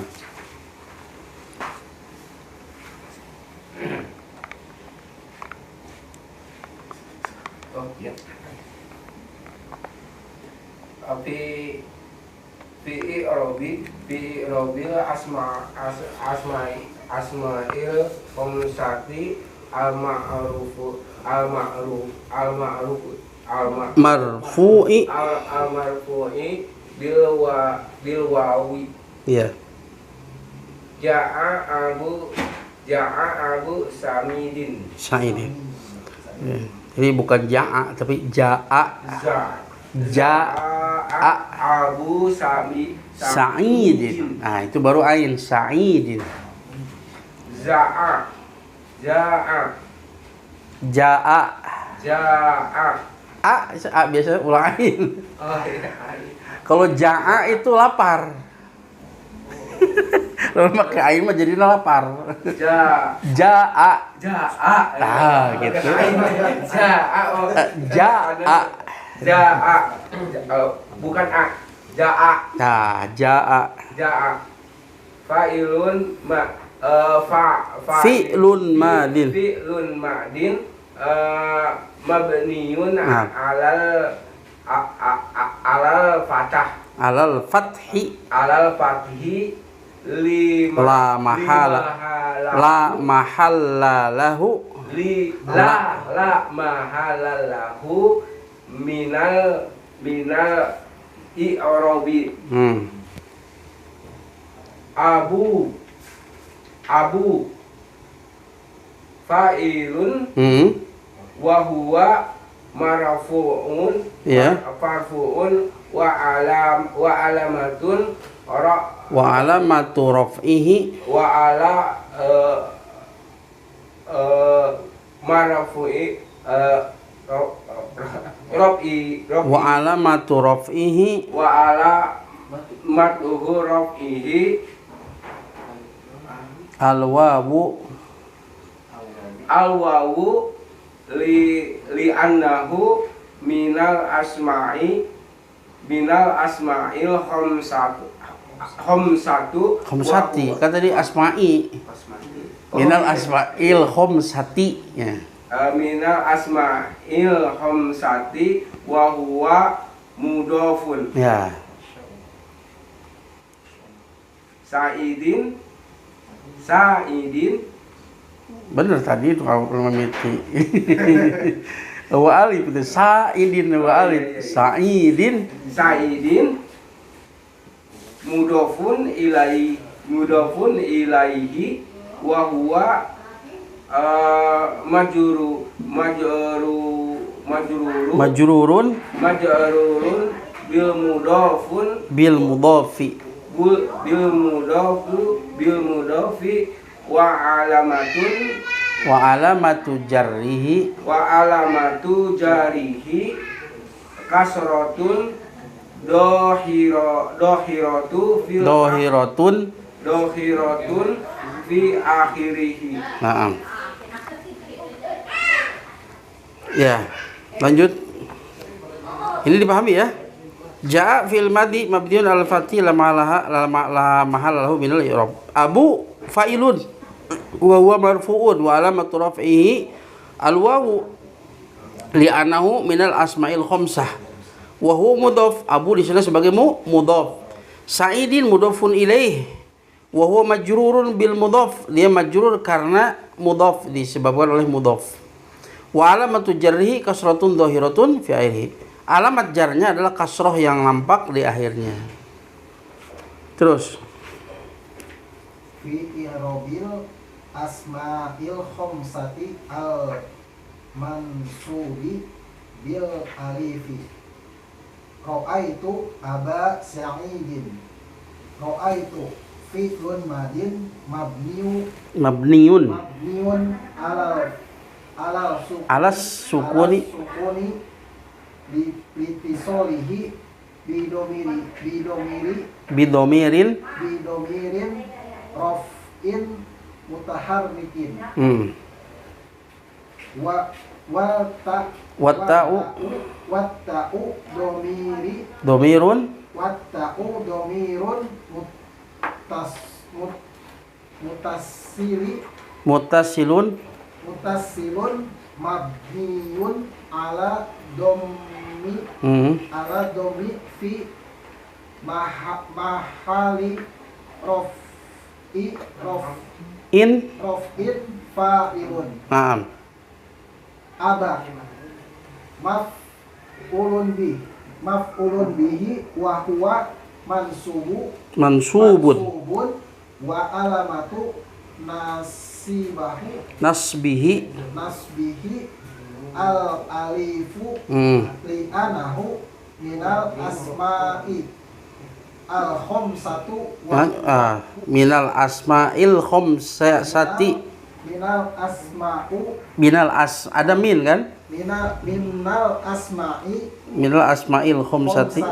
Oh iya. Fi irabil asma'il khamsati al Marfu'i bil wawi. Iya. Ja'a Abu Samidin. Sa'idin. Ya. Jadi bukan ja'a tapi ja'a. Ja'a Abu Sa'idin. Nah, itu baru ain Sa'idin. Ja'a A biasanya ulang ain. Oh iya. Kalau ja'a itu lapar. Lalu pakai ain mah jadi lapar. Ja'a. Gitu. Ja'a. Bukan a. Ja'a. Nah, ja'a. Fa'ilun Fi'lun madin. Mabniun Nah. alal fathah. Alal fathi La mahalla lahu minal i'rabi. Abu fa'ilun wa huwa marfu'un marfu'un wa alamatun wa alamatu raf'ihi marfu'i wa alamatu raf'ihi wa alamatuhu raf'ihi al-wawu li annahu minal asma'il khamsati kan tadi asma'i minal asma'il khamsati ya. Minal asma'il khamsati wa huwa mudhafun. Ya. Sa'idin Benar tadi itu kalau memiliki wa alif itu sa'idin wa alif sa'idin mudhafun ilaihi wa huwa majrurun bil mudafi wa alamatu jarrihi kasratun dohiratun fi akhirih. Naam. Ya, lanjut. Ini dipahami ya. Ja'a fil madhi mabniun al fathi la mahalla lahu min al i'rab. Abu fa'ilun wa huwa marfu'un wa alamatu raf'ihi al wawu li'annahu min al asma'il khamsah wa huwa mudhaf. Abu di sana sebagai mudhaf. Sa'idin mudhafun ilaih wa huwa majrurun bil mudhaf. Dia majrur karena mudhaf, disebabkan oleh mudhaf. Wa alamatu jarrihi kasratun dhahiratun fi akhirih. Alamat jarnya adalah kasroh yang nampak di akhirnya. Terus fi i'rabil asma'il khamsati al mansubi bil alifi. Ra'aitu Aba Sa'idin. Ra'aitu fi'lun madin Mabniun mabniun alas sukuni litisolihi bidomiril bidomirin raf'in mutaharrikin Watta'u domiri domirun watta'u domirun mutasilun mutasilun mabniun ala domi fi mahali in rof'in fa'ilun. Naam. Aba maf'ulun bihi wa huwa mansubun wa alamatu nasbihi al alifu li'anahu minal asma'i al khamsatu minal asma'il khamsati ada min kan minal asma'i minal asma'il khamsati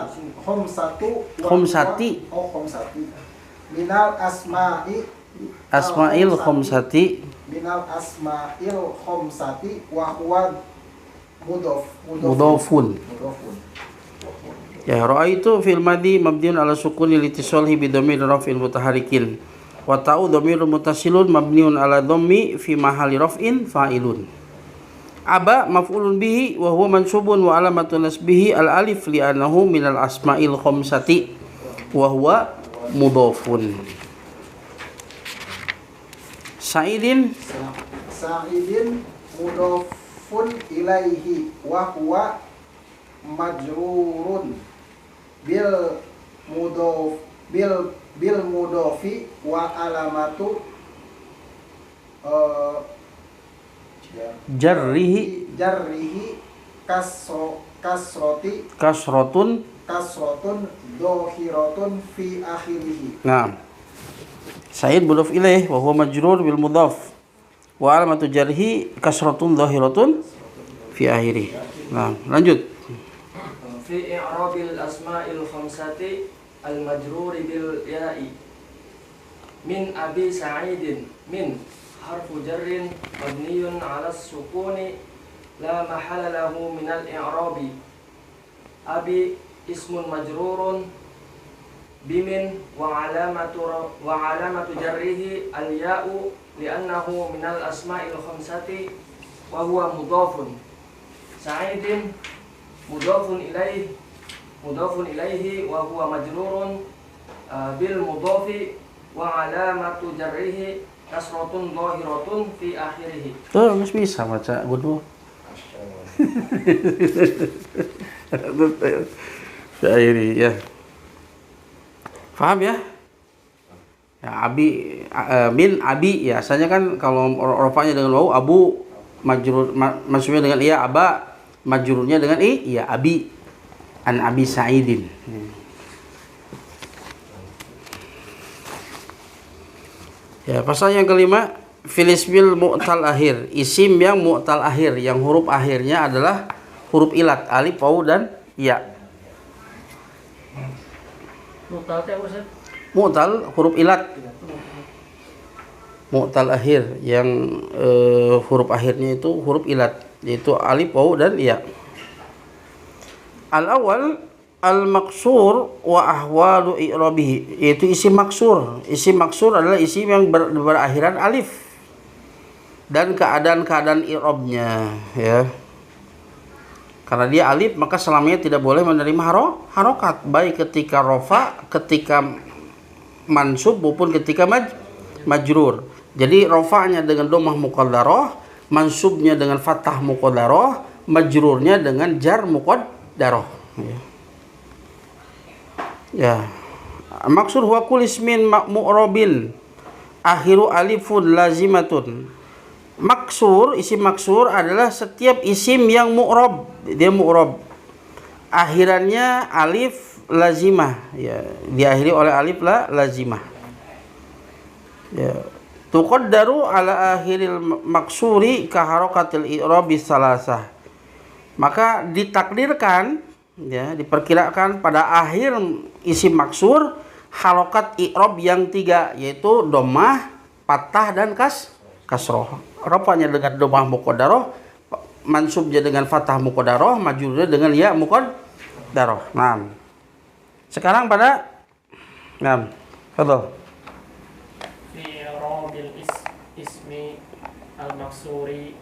minal asma'il khamsati wa huwa mudhafun. Ya, ra'aitu fil madi mabniun ala sukuni litisalihi bi dhamir raf'in mutaharikin. Wa ta'u dhamirun mutasilun mabniun ala dhammi fi mahali raf'in fa'ilun. Aba maf'ulun bihi wa huwa mansubun wa alamatu nasbihi al alif li'annahu minal asma'il khamsati wa huwa mudhafun. Sa'idin mudhafun ilaihi wa huwa majrurun bil mudhafi wa alamatu jarrihi kasrotun dohiratun fi akhirih. Nah, Sa'id mudhaf ilaih wa huwa majrur bil mudhaf wa alamatu jarhi kasratun dhahiratun fi akhirih. Nah, lanjut. Fi i'rabil asma'il khamsati al majrur bil ya'i min abi sa'idin min harfu jarrin mabniyun 'ala sukuni la mahala lahu min al i'rabi. Abi ismun majrurun bimin wa alamatu jarrihi al ya'u li'annahu min al asma'il khamsati wa huwa mudhafun. Sa'idin mudhafun ilaihi wa huwa majrurun bil mudhafi wa alamatu jarrihi kasratun dhahiratun fi akhirih. Tuh, mas bisa baca bodoh. Syairi ya. Paham ya? Ya, abi min abi ya. Asalnya kan kalau rofanya dengan waw abu majrur maksudnya dengan iya aba majrurnya dengan iya abi an abi sa'idin. Ya, pasal yang kelima fil ismil mu'tal akhir, isim yang mu'tal akhir, yang huruf akhirnya adalah huruf ilat, alif, waw dan ya. Mu'tal huruf ilat. Mu'tal akhir yang huruf akhirnya itu huruf ilat, yaitu alif, waw dan ya. Al-awwal al-maksur wa ahwalu i'rabihi, yaitu isim maksur. Isim maksur adalah isim yang berakhiran alif dan keadaan-keadaan i'rabnya ya. Karena dia alif maka selamanya tidak boleh menerima harokat, baik ketika rofa, ketika mansub maupun ketika majrur. Jadi rofanya dengan dhammah muqaddarah, mansubnya dengan fathah muqaddarah, majrurnya dengan jar muqaddarah ya. Maksud huwa kul ismin mu'rabin akhiru alifun lazimatun. Maksur, isim maksur adalah setiap isim yang mu'rab, dia mu'rab. Akhirannya alif lazimah, ya, diakhiri oleh alif lazimah. Ya. Tuqaddaru ala akhiril maksuri ka harakatil i'rabi salasah. Maka ditakdirkan, ya, diperkirakan pada akhir isim maksur harokat i'rab yang 3, yaitu dhammah, fathah dan kasroh. Rafanya dengan dhammah muqaddarah, mansubnya dengan fathah muqaddarah, majrurnya dengan ya muqaddarah. Nah, sekarang pada fadhal. Fi rabil ismi al-maksuri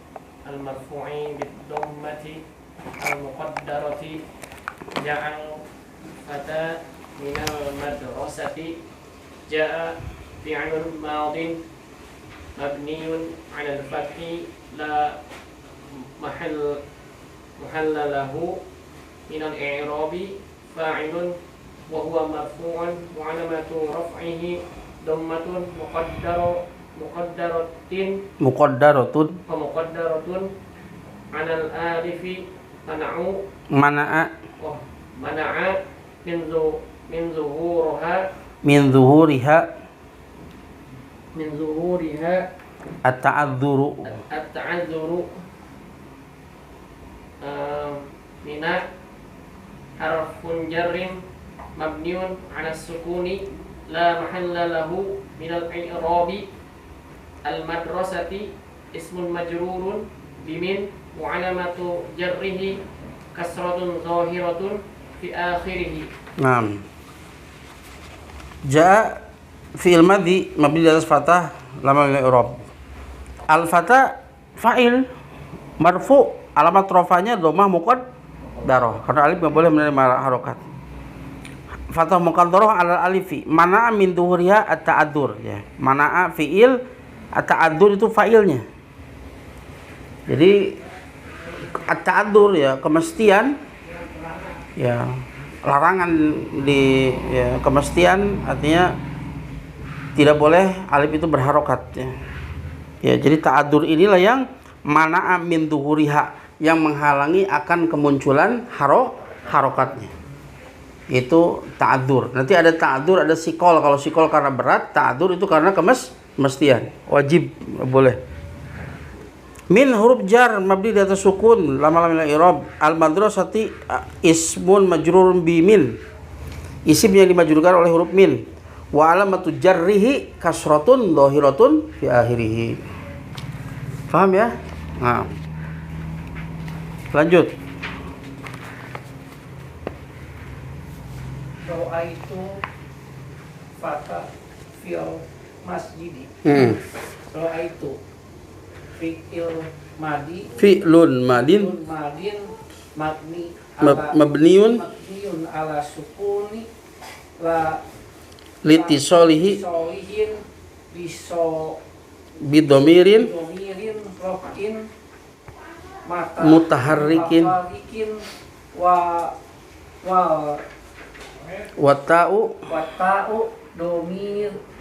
al-marfu'i bid-dhammati al-muqaddarati ja'al fata minal madrasati ja'a fi'lun madin mabniun 'ala al-fathi la mahalla lahu minal i'rabi fa'ilun wa huwa marfu'un wa 'alamatu raf'ihi dhammatun muqaddaratun 'alal alifi mana'a min zuhuriha at-ta'adzuru mina harfun jarrin mabniun 'ala sukuni la mahalla lahu minal i'rabi al-madrasati ismun majrurun bimin wa 'alamatu jarrihi kasratun zahiratun fi akhirih. Naam. Jaa fi'il madhi mabni di atas fathah lama min i'rab. Al-fatha fa'il marfu, alamat rafanya dhammah muqaddarah karena alif enggak boleh menerima harokat. Fathah muqaddarah ala alifi, mana'a min dhuhuriha at-ta'adzur, ya. Mana'a fi'il, at-ta'adzur itu fa'ilnya. Jadi at-ta'adzur, ya, kemestian, ya, larangan di, ya, kemestian artinya tidak boleh alif itu berharokat, ya. Ya, jadi ta'adzur inilah yang mana'a min dhuhuriha, yang menghalangi akan kemunculan harokatnya. Itu ta'adzur. Nanti ada ta'adzur, ada sikol. Kalau sikol karena berat, ta'adzur itu karena kemestian. Wajib, boleh. Min huruf jar mabni di atas sukun lama min i'rab. Al-madrasati ismun majrurun bi min. Isim yang dimajrurkan oleh huruf min. Wa alamatu jarrihi kasratun dhahiratun fi akhirih. Paham ya? Nah. Lanjut. Doa itu fata fil masjidi. Doa itu fi'il madi, Fi'lun madin mabniun ala sukuni la litisolihi solihin biso bidomirin domirin rofin mutaharrikin wa wata'u wata'u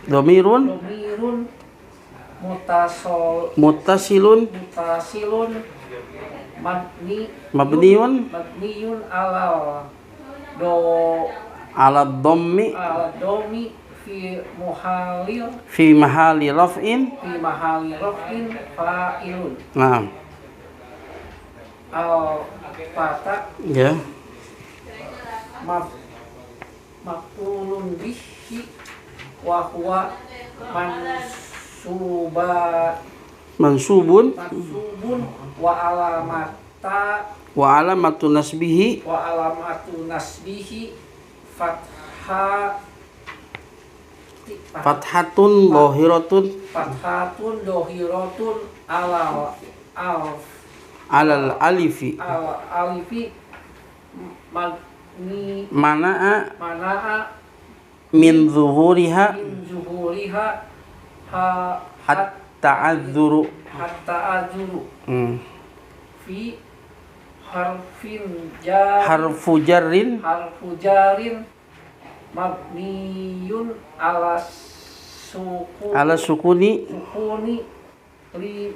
domirun mutasilun mabniun ala dhammi fi mahali raf'in fa'ilun. Nah, Al-fata ya, maf'ulun bihi wa huwa mansubun wa alamatu nasbihi fathatun dhahiratun alal alifi mana'a min zuhuriha hatta adzuru fi harfu jarrin mabniyun ala ala sukuni sukuni li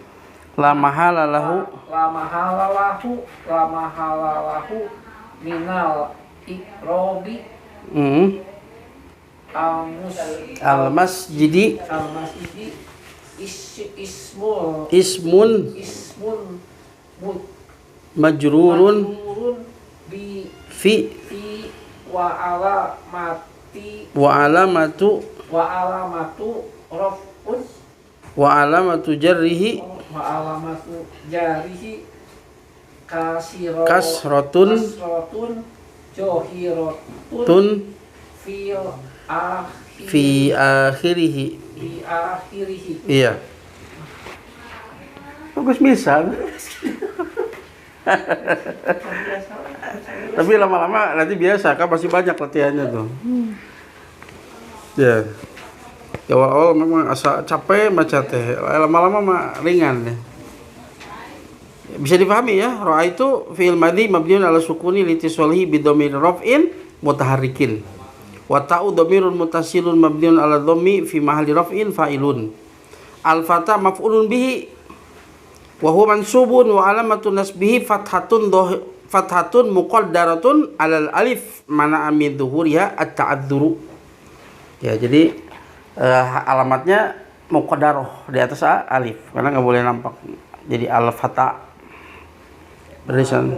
la mahala lahu la mahalalahu minal iqrobi al masjidi al-masjidi ismun majrurun bi fi wa alamatu raf'un wa alamatu jarrihi wa alamatu jarihi kasratun johiratun fi akhirih. Iya. Bagus bisa. Tapi lama-lama nanti biasa, kan pasti banyak latihannya tuh. Ya. Ya awal memang asa capek maca teh, lama-lama mah ringan ya. Bisa dipahami ya, ro'a itu fi'il madhi mabniun ala sukuni litisolihi bidomir raf'in mutaharrikin. Wa ta'u domirun mutasilun mabniun ala dhammi fi mahalli raf'in fa'ilun. Al-fata maf'ulun bihi wa huwa mansubun wa alamatun nasbihi fathatun muqaddaratun alal alif mana min dhuhuriha at-ta'adzuru. Ya, jadi alamatnya muqaddarah di atas alif karena nggak boleh nampak. Jadi al-fata berisan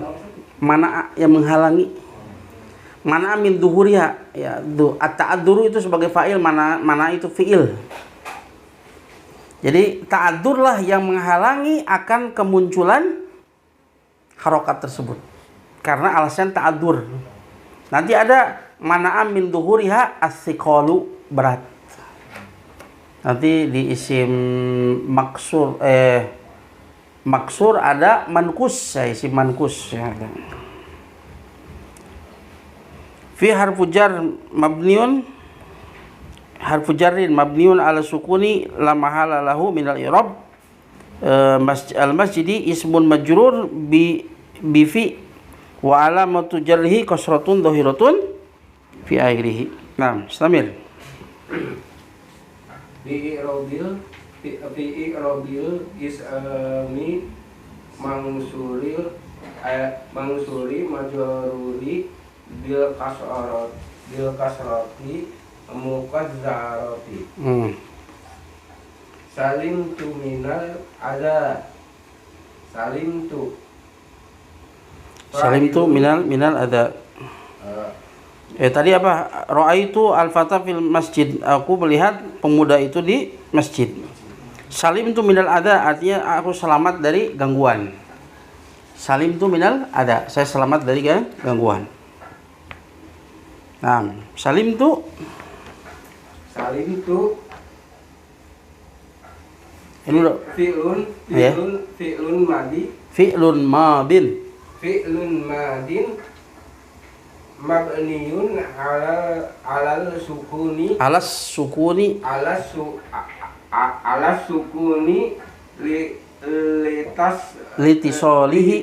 mana yang menghalangi, mana min dhuhuriha, ya at-ta'adzuru itu sebagai fa'il, mana itu fi'il. Jadi ta'adzurlah yang menghalangi akan kemunculan harokat tersebut karena alasan ta'adzur. Nanti ada mana min dhuhuriha as-siqalu, berat. Nanti di isim maksur ada mankus, ya, isim mankus ya. Fi harfu jar mabniun harfu jarrin mabniun ala sukuni la mahala lahu minal i'rab. Al masjidi ismun majrur bi fi wa alamatu jarrihi kasratun dhahiratun fi akhirih. Nah, istamir. Fi irobil ismi mangsuri majruri bil kasrati muqazzarati. Salim tu minal ada. Salim tu minal ada. Tadi apa? Ra'aitu al-fata fil masjid. Aku melihat pemuda itu di masjid. Salim tu minal ada artinya aku selamat dari gangguan. Salim tu minal ada, saya selamat dari gangguan. Nah, salim tu ini udah fi'lun madin mabniun alal sukuni litisolihi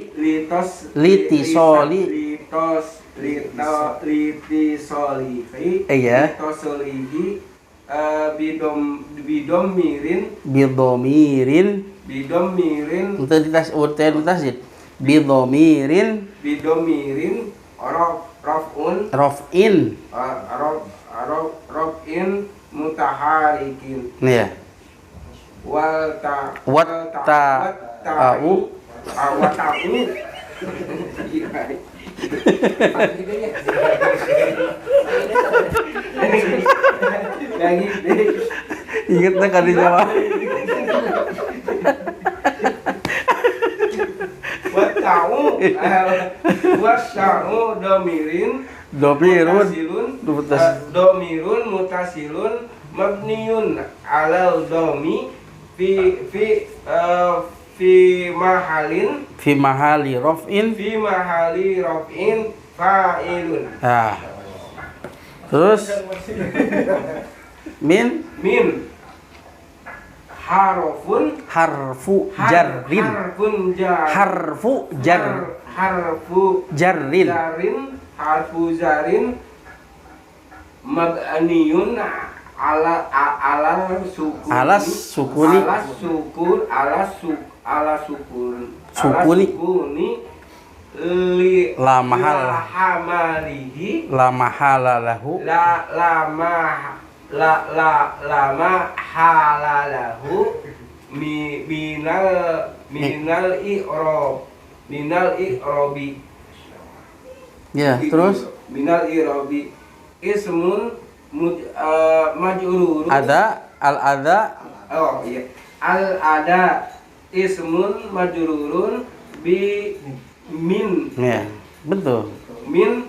iya bidomirin raf'in mutaharikin. Iya. Ingat tak kali Jawa? Wasa'u domirun mutasilun mabniun alal domi fi mahali raf'in fa'ilun. Nah. Terus min harfu jarrin mabniun alal sukuni Alas sukuni Sukuni. La mahal. hamalihi la mahala lahu lama halalahu minal i'robi ya. Gitu. Terus minal i'robi ismun majrurun ada al-adha oh iya al ada ismun majrurun bi min ya, betul. min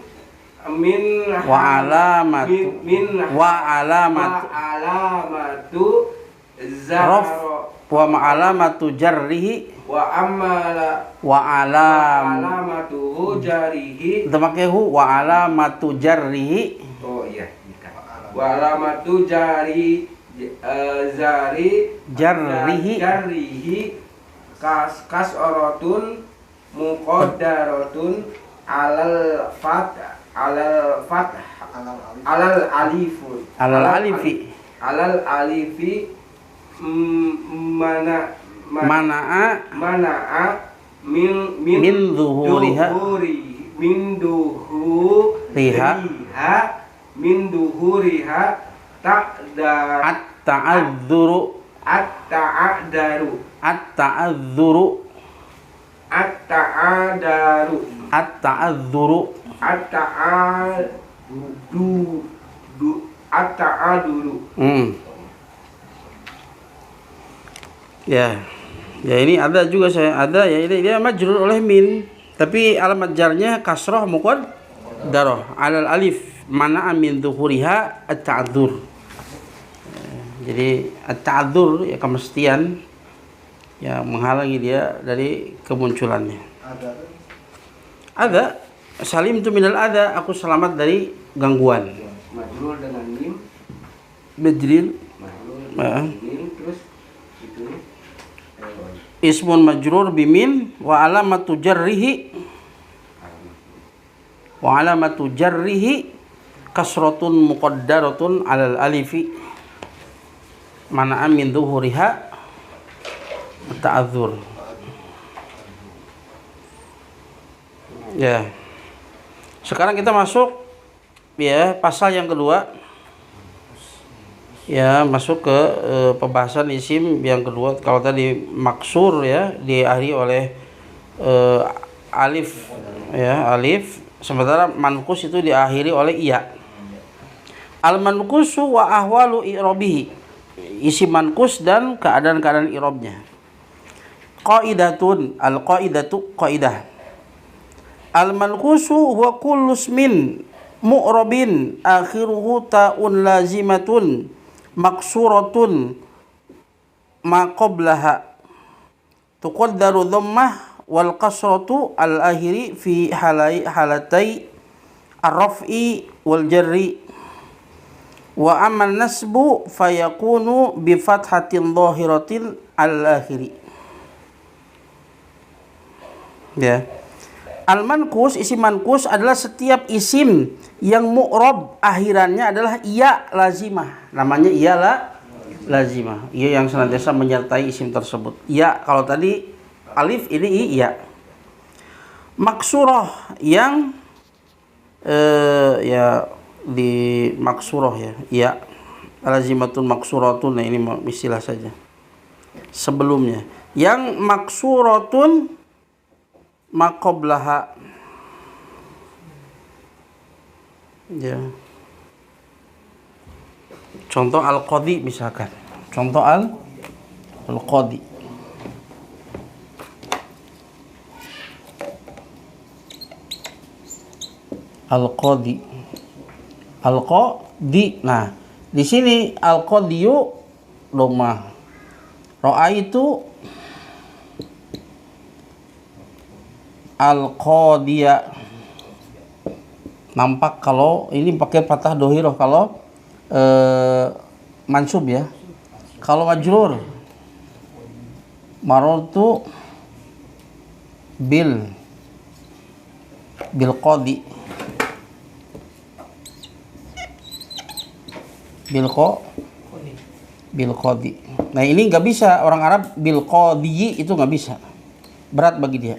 Wa alamatu min wa alamatu alamatu Raf zaro wa ma'alamatu jarrihi wa amala wa alam alamatuhu jarihi temakehu wa alamatu jarrihi oh iya wa alamatu jari Jarrihi. Kasratun muqaddaratun alal alifi alal alifi mana'a min zuhuriha min duhuriha at-ta'adzuru at-ta'adaru at-ta'adzuru at-ta'adaru at-ta'adzuru at-ta'aduru Ya, ya ini ada juga ada ya, ini dia majrur oleh min, tapi alamat jarnya kasroh muqaddarah alal alif mana min zuhuriha at-ta'dzur. Jadi at-ta'dzur ya kemestian yang menghalangi dia dari kemunculannya. Ada salim tu minal ada, aku selamat dari gangguan. majrur dengan mim Majril mim terus itu ismun majrur bimin wa alamatu jarrihi kasratun muqaddaratun alal alifi mana min dhuhuriha ta'adzur. Ya. Sekarang kita masuk ya pasal yang kedua. Ya, masuk ke pembahasan isim yang kedua. Kalau tadi maksur ya diakhiri oleh alif ya, alif, sementara manqus itu diakhiri oleh iya. Al manqusu wa ahwalu i'rabihi. Isim manqus dan keadaan-keadaan i'rabnya. Qaidatun, al qaidatu qaidah. Al manqusu huwa kullu ismin mu'rabin akhiruhu ta'un lazimatun maksuratun ma qablaha tuqaddaru dhammah wal kasratu al akhiri fi halatai ar-raf'i wal jarri wa amma nasbu fayakunu bi fathatin dhahiratin al akhiri. Ya. Al manqus, isim manqus adalah setiap isim yang mu'rab akhirannya adalah iya lazimah. Namanya iya lazimah. Iya yang senantiasa menyertai isim tersebut. Iya, kalau tadi alif, ini iya. Maksurah yang ya di maksurah ya. Iya. Lazimatun maksuratun, nah ini istilah saja. Sebelumnya. Yang maksuratun maqoblaha ya. Contoh al-qadi misalkan. Contoh al-qadi. Al-qadi. Al-qadi. Nah, di sini al-qadiyu dhamma. Ra'aitu al-qadiya. Nampak kalau ini pakai fathah dohiroh kalau mansub ya. Kalau majrur marartu bil qadi. bil qadi. Nah, ini nggak bisa orang Arab bil qadi itu nggak bisa. Berat bagi dia.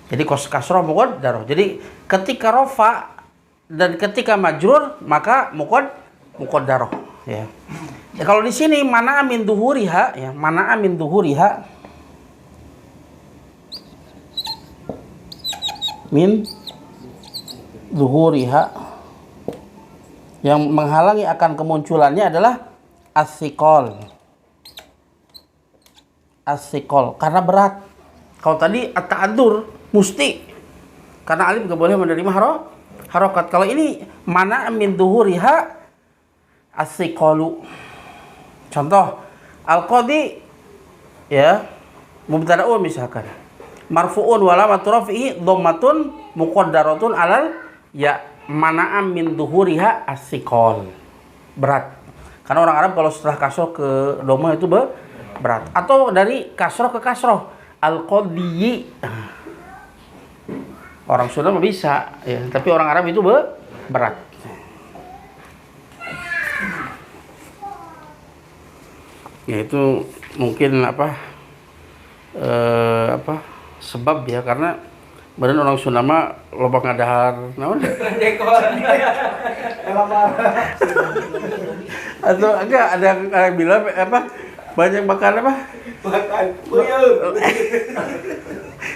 Jadi kasroh muqaddarah. Jadi ketika rofa dan ketika majrur maka muqaddarah ya. Ya, kalau di sini mana min duhuriha ya, mana min duhuriha min zuhuriha yang menghalangi akan kemunculannya adalah as-siqal karena berat. Kalau tadi at-ta'addur musti karena alif nggak boleh menerima harokat. Kalau ini mana min zuhuriha as-siqalu. Contoh al-qadi ya mubtada'un misalkan marfu'un wa alamatu raf'ihi dhammatun muqaddaratun alal ya mana'am min dhuhuriha as-siqal. Berat. Karena orang Arab kalau setelah kasroh ke dhamma itu berat. Atau dari kasroh ke kasroh al-qadiyyi. Orang Sunda bisa ya, tapi orang Arab itu berat. Ya itu mungkin sebab ya, karena badan orang Sunda mah loba ngadahar naon atau enggak ada yang bilang banyak makan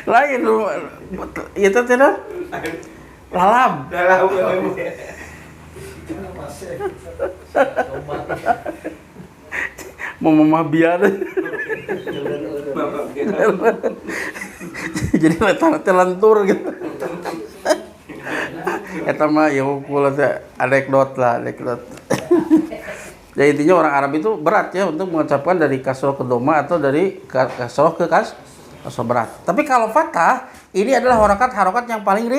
lain ya tidak lalap mau biar jadi telantur gitu. Eta mah ya kula teh anekdot. Jadi intinya orang Arab itu berat ya untuk mengucapkan dari kasroh ke dhamma atau dari kasroh ke kasroh berat. Tapi kalau fathah ini adalah harokat yang paling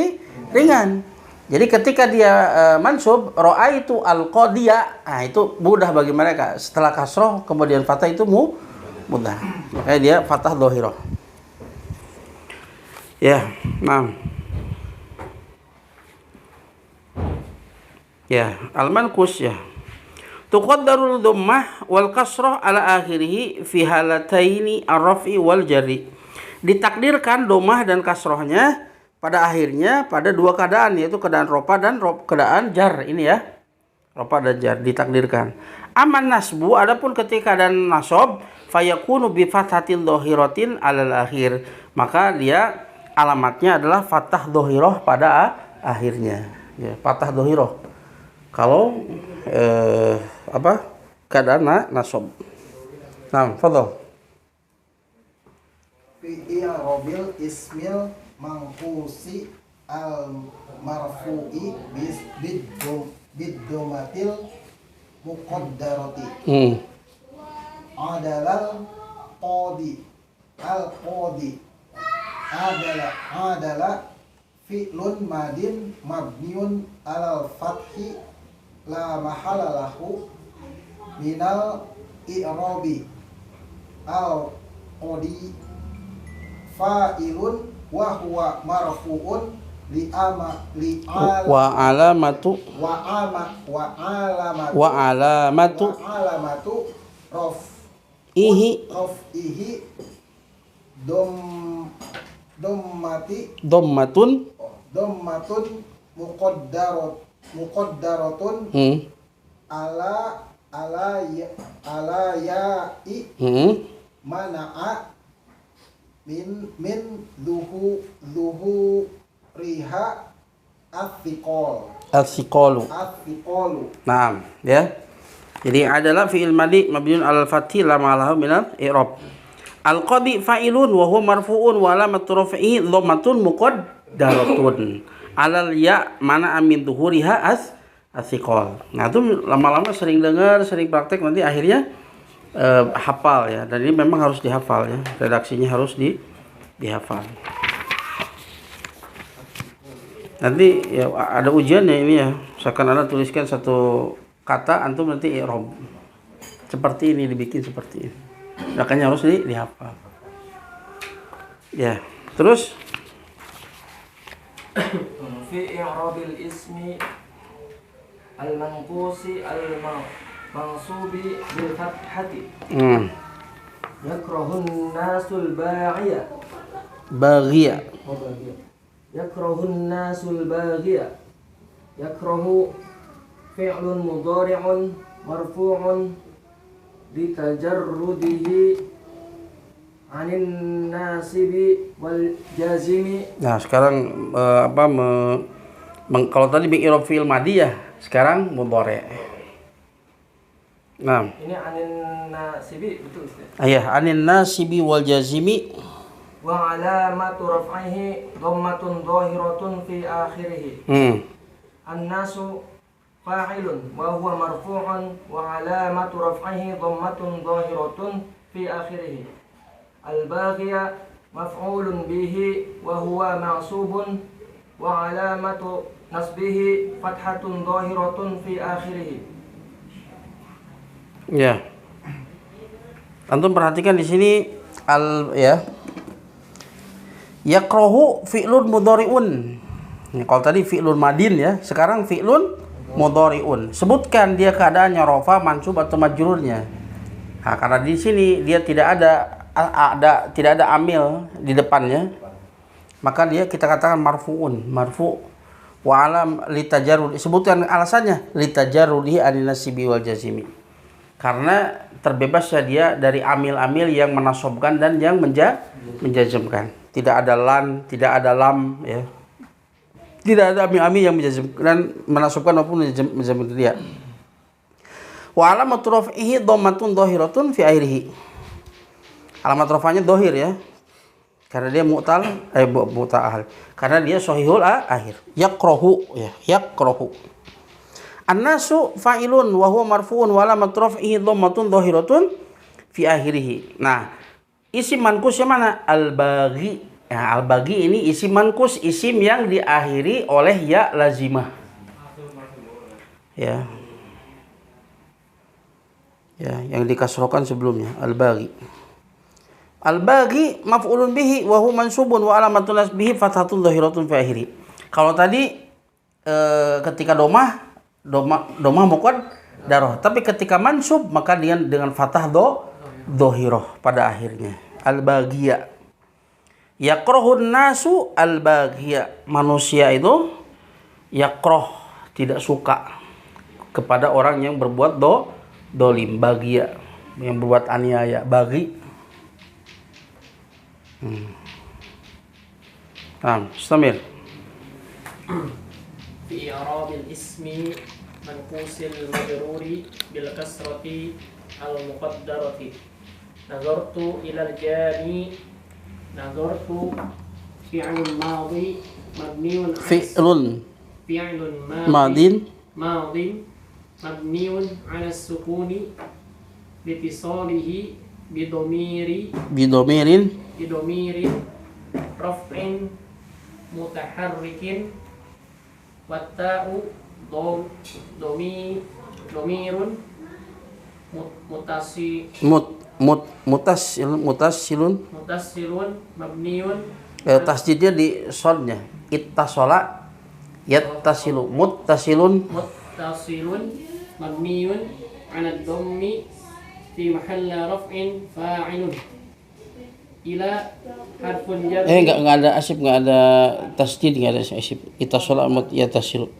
ringan. Jadi ketika dia mansub ra'aitu al-qadiya, nah itu mudah bagi mereka. Setelah kasroh kemudian fathah itu mudah. Makanya dia fathah dhahirah. Ya, nah. Ya, al-manqus ya. Tuqaddarul dhammah wal kasrah ala akhirih fi halataini ar-raf'i wal jarri. Ditakdirkan dhammah dan kasrohnya pada akhirnya pada dua keadaan, yaitu keadaan rofa dan keadaan jar. Ini ya, rofa dan jar ditakdirkan. Aman nasbu, adapun ketika dan nasab, fayakunu bi fathatin dhahiratin alal akhir, maka dia alamatnya adalah fathah dhahirah pada akhirnya. Ya, fathah dhahirah. Kalau keadaan nasab. Nah, fadhal. Fi i'rabil ismil mangkusi al marfu'i bid-dhammatil muqaddarati adalal qadi al qadi adala fi'lun madin mabniun alal fathi la mahala lahu minal i'rabi al qadi fa'ilun wa huwa marfu'un wa alamatu raf'ihi dhammatun muqaddaratun ala ya'i mana'a min riha as-siqalu. Naam, ya. Jadi adalah fi'il madi mabniun 'alal fathi la ma'alahu minal i'rab. Al-qadi fa'ilun wa huwa marfu'un wa alamatu raf'ihi dhammatun muqaddaratun 'alal ya mana min dhuhuriha as-siqal. Nah, itu lama-lama sering dengar, sering praktek, nanti akhirnya hafal ya. Dan ini memang harus dihafal ya. Redaksinya harus dihafal. Nanti ya ada ujiannya ini ya. Misalkan Anda tuliskan satu kata, antum nanti i'rab. Seperti ini, dibikin seperti ini. Makanya harus dihafal. Ya, terus fi i'rabil ismi al-manqusi al-mansubi bil fathati. Yakrahun nasul baghiya. Baghiya. Yakrahun nasul baghiya. Yakrahu fi'lun mudhari'un marfu'un litajarrudihi 'anil nasibi wal jazimi. Nah, sekarang kalau tadi bi'irab fi'il madhi ya, sekarang mudhari'. Nah, Ini 'anil nasibi betul Ustaz. ayah anin nasibi wal jazimi Wa alamatu raf'ihi dhammatun dhahiratun fi akhirih. An-nasu fa'ilun wa huwa marfu'un wa alamatu raf'ihi dhammatun dhahiratun fi akhirih. Al-baghiya maf'ulun bihi wa huwa ma'subun wa alamatu nasbihi fathatun dhahiratun fi akhirih. ya. Antum perhatikan di sini yakrahu fi'lun mudhari'un. Kalau tadi fi'lun madin ya, sekarang fi'lun mudhari'un. Sebutkan dia keadaannya rafa, mansub atau majrurnya. Nah, karena di sini dia tidak ada amil di depannya, maka dia kita katakan marfu'un, marfu' wa alam litajarrud. Sebutkan alasannya litajarrudihi anin nasibi wal jazimi. Karena terbebasnya dia dari amil-amil yang menasobkan dan yang menjazmkan. Tidak ada lan, tidak ada lam, ya. Tidak ada amil-amil yang menjazmkan dan menasobkan maupun menjazmkan dia. Wa alamatu raf'ihi dhammatun dhahiratun fi akhirih. Alamat rafa'nya dhahir ya. Karena dia mu'tal, karena dia sahihul akhir. Yakrahu ya, yakrahu. An-nasu fa'ilun wa huwa marfu'un wa alamatu raf'ihi dhammatun dhahiratun fi akhirih. Nah, isim mankus yang mana? Al-baghi. Nah, al-baghi ini isim mankus, isim yang diakhiri oleh ya lazimah. Ya. Ya, yang dikasrohkan sebelumnya, al-baghi. Al-baghi maf'ulun bihi wa huwa mansubun wa alamatun nasbihi fathatun dhahiratun fi akhirih. Kalau tadi ketika domah muqaddarah, tapi ketika mansub maka dia dengan fathah dhahirah pada akhirnya. Al-baghiyah. Yakrahun nasu al-baghiyah. Manusia itu yakrah, tidak suka kepada orang yang berbuat dolim, baghiyah, yang berbuat aniaya, baghi. Istamir. Fi i'rabil ismi manqusil majruri bil kasrati al muqaddarati. Nazartu ilal jani. Nazartu fi'lun madhi mabniun Fi'lun madin mabniun 'ala sukuni litisalihi bidomirin raf'in mutaharrikin watta'u domirun mutasilun mabniun tasjidnya di sodnya ittasola yattasilu muttasilun mabniun 'ala dhammi fi mahalla raf'in fa'ilun. Ila harfun jar. Enggak ada asif, enggak ada tasdid, enggak ada asif. Ittasola yattasilu.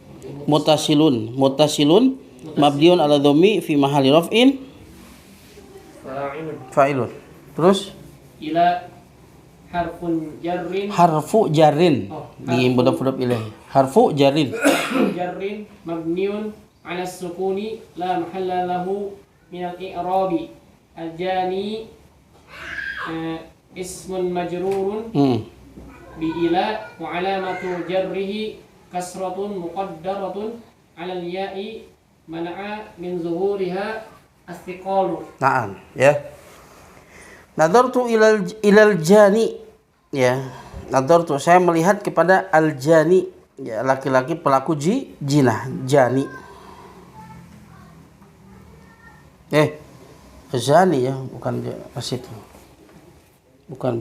Mutasilun mabniun ala dhammi fi mahalli raf'in fa'ilun. Terus ila harfu jarrin di mudhaf ilaih. Harfu jarrin mabniun ala sukuni la mahalla lahu min al-i'rabi. Al-jani ismun majrurun bi ila wa alamatu jarrihi kasratun muqaddaratun 'ala al-ya'i man'a min zuhuriha as-thiqalu. Na'am, ya. Nadartu ilal jani, ya. Nadartu, saya melihat kepada al-jani, ya, laki-laki pelaku jinah, jani. Zani ya, bukan asif. Bukan.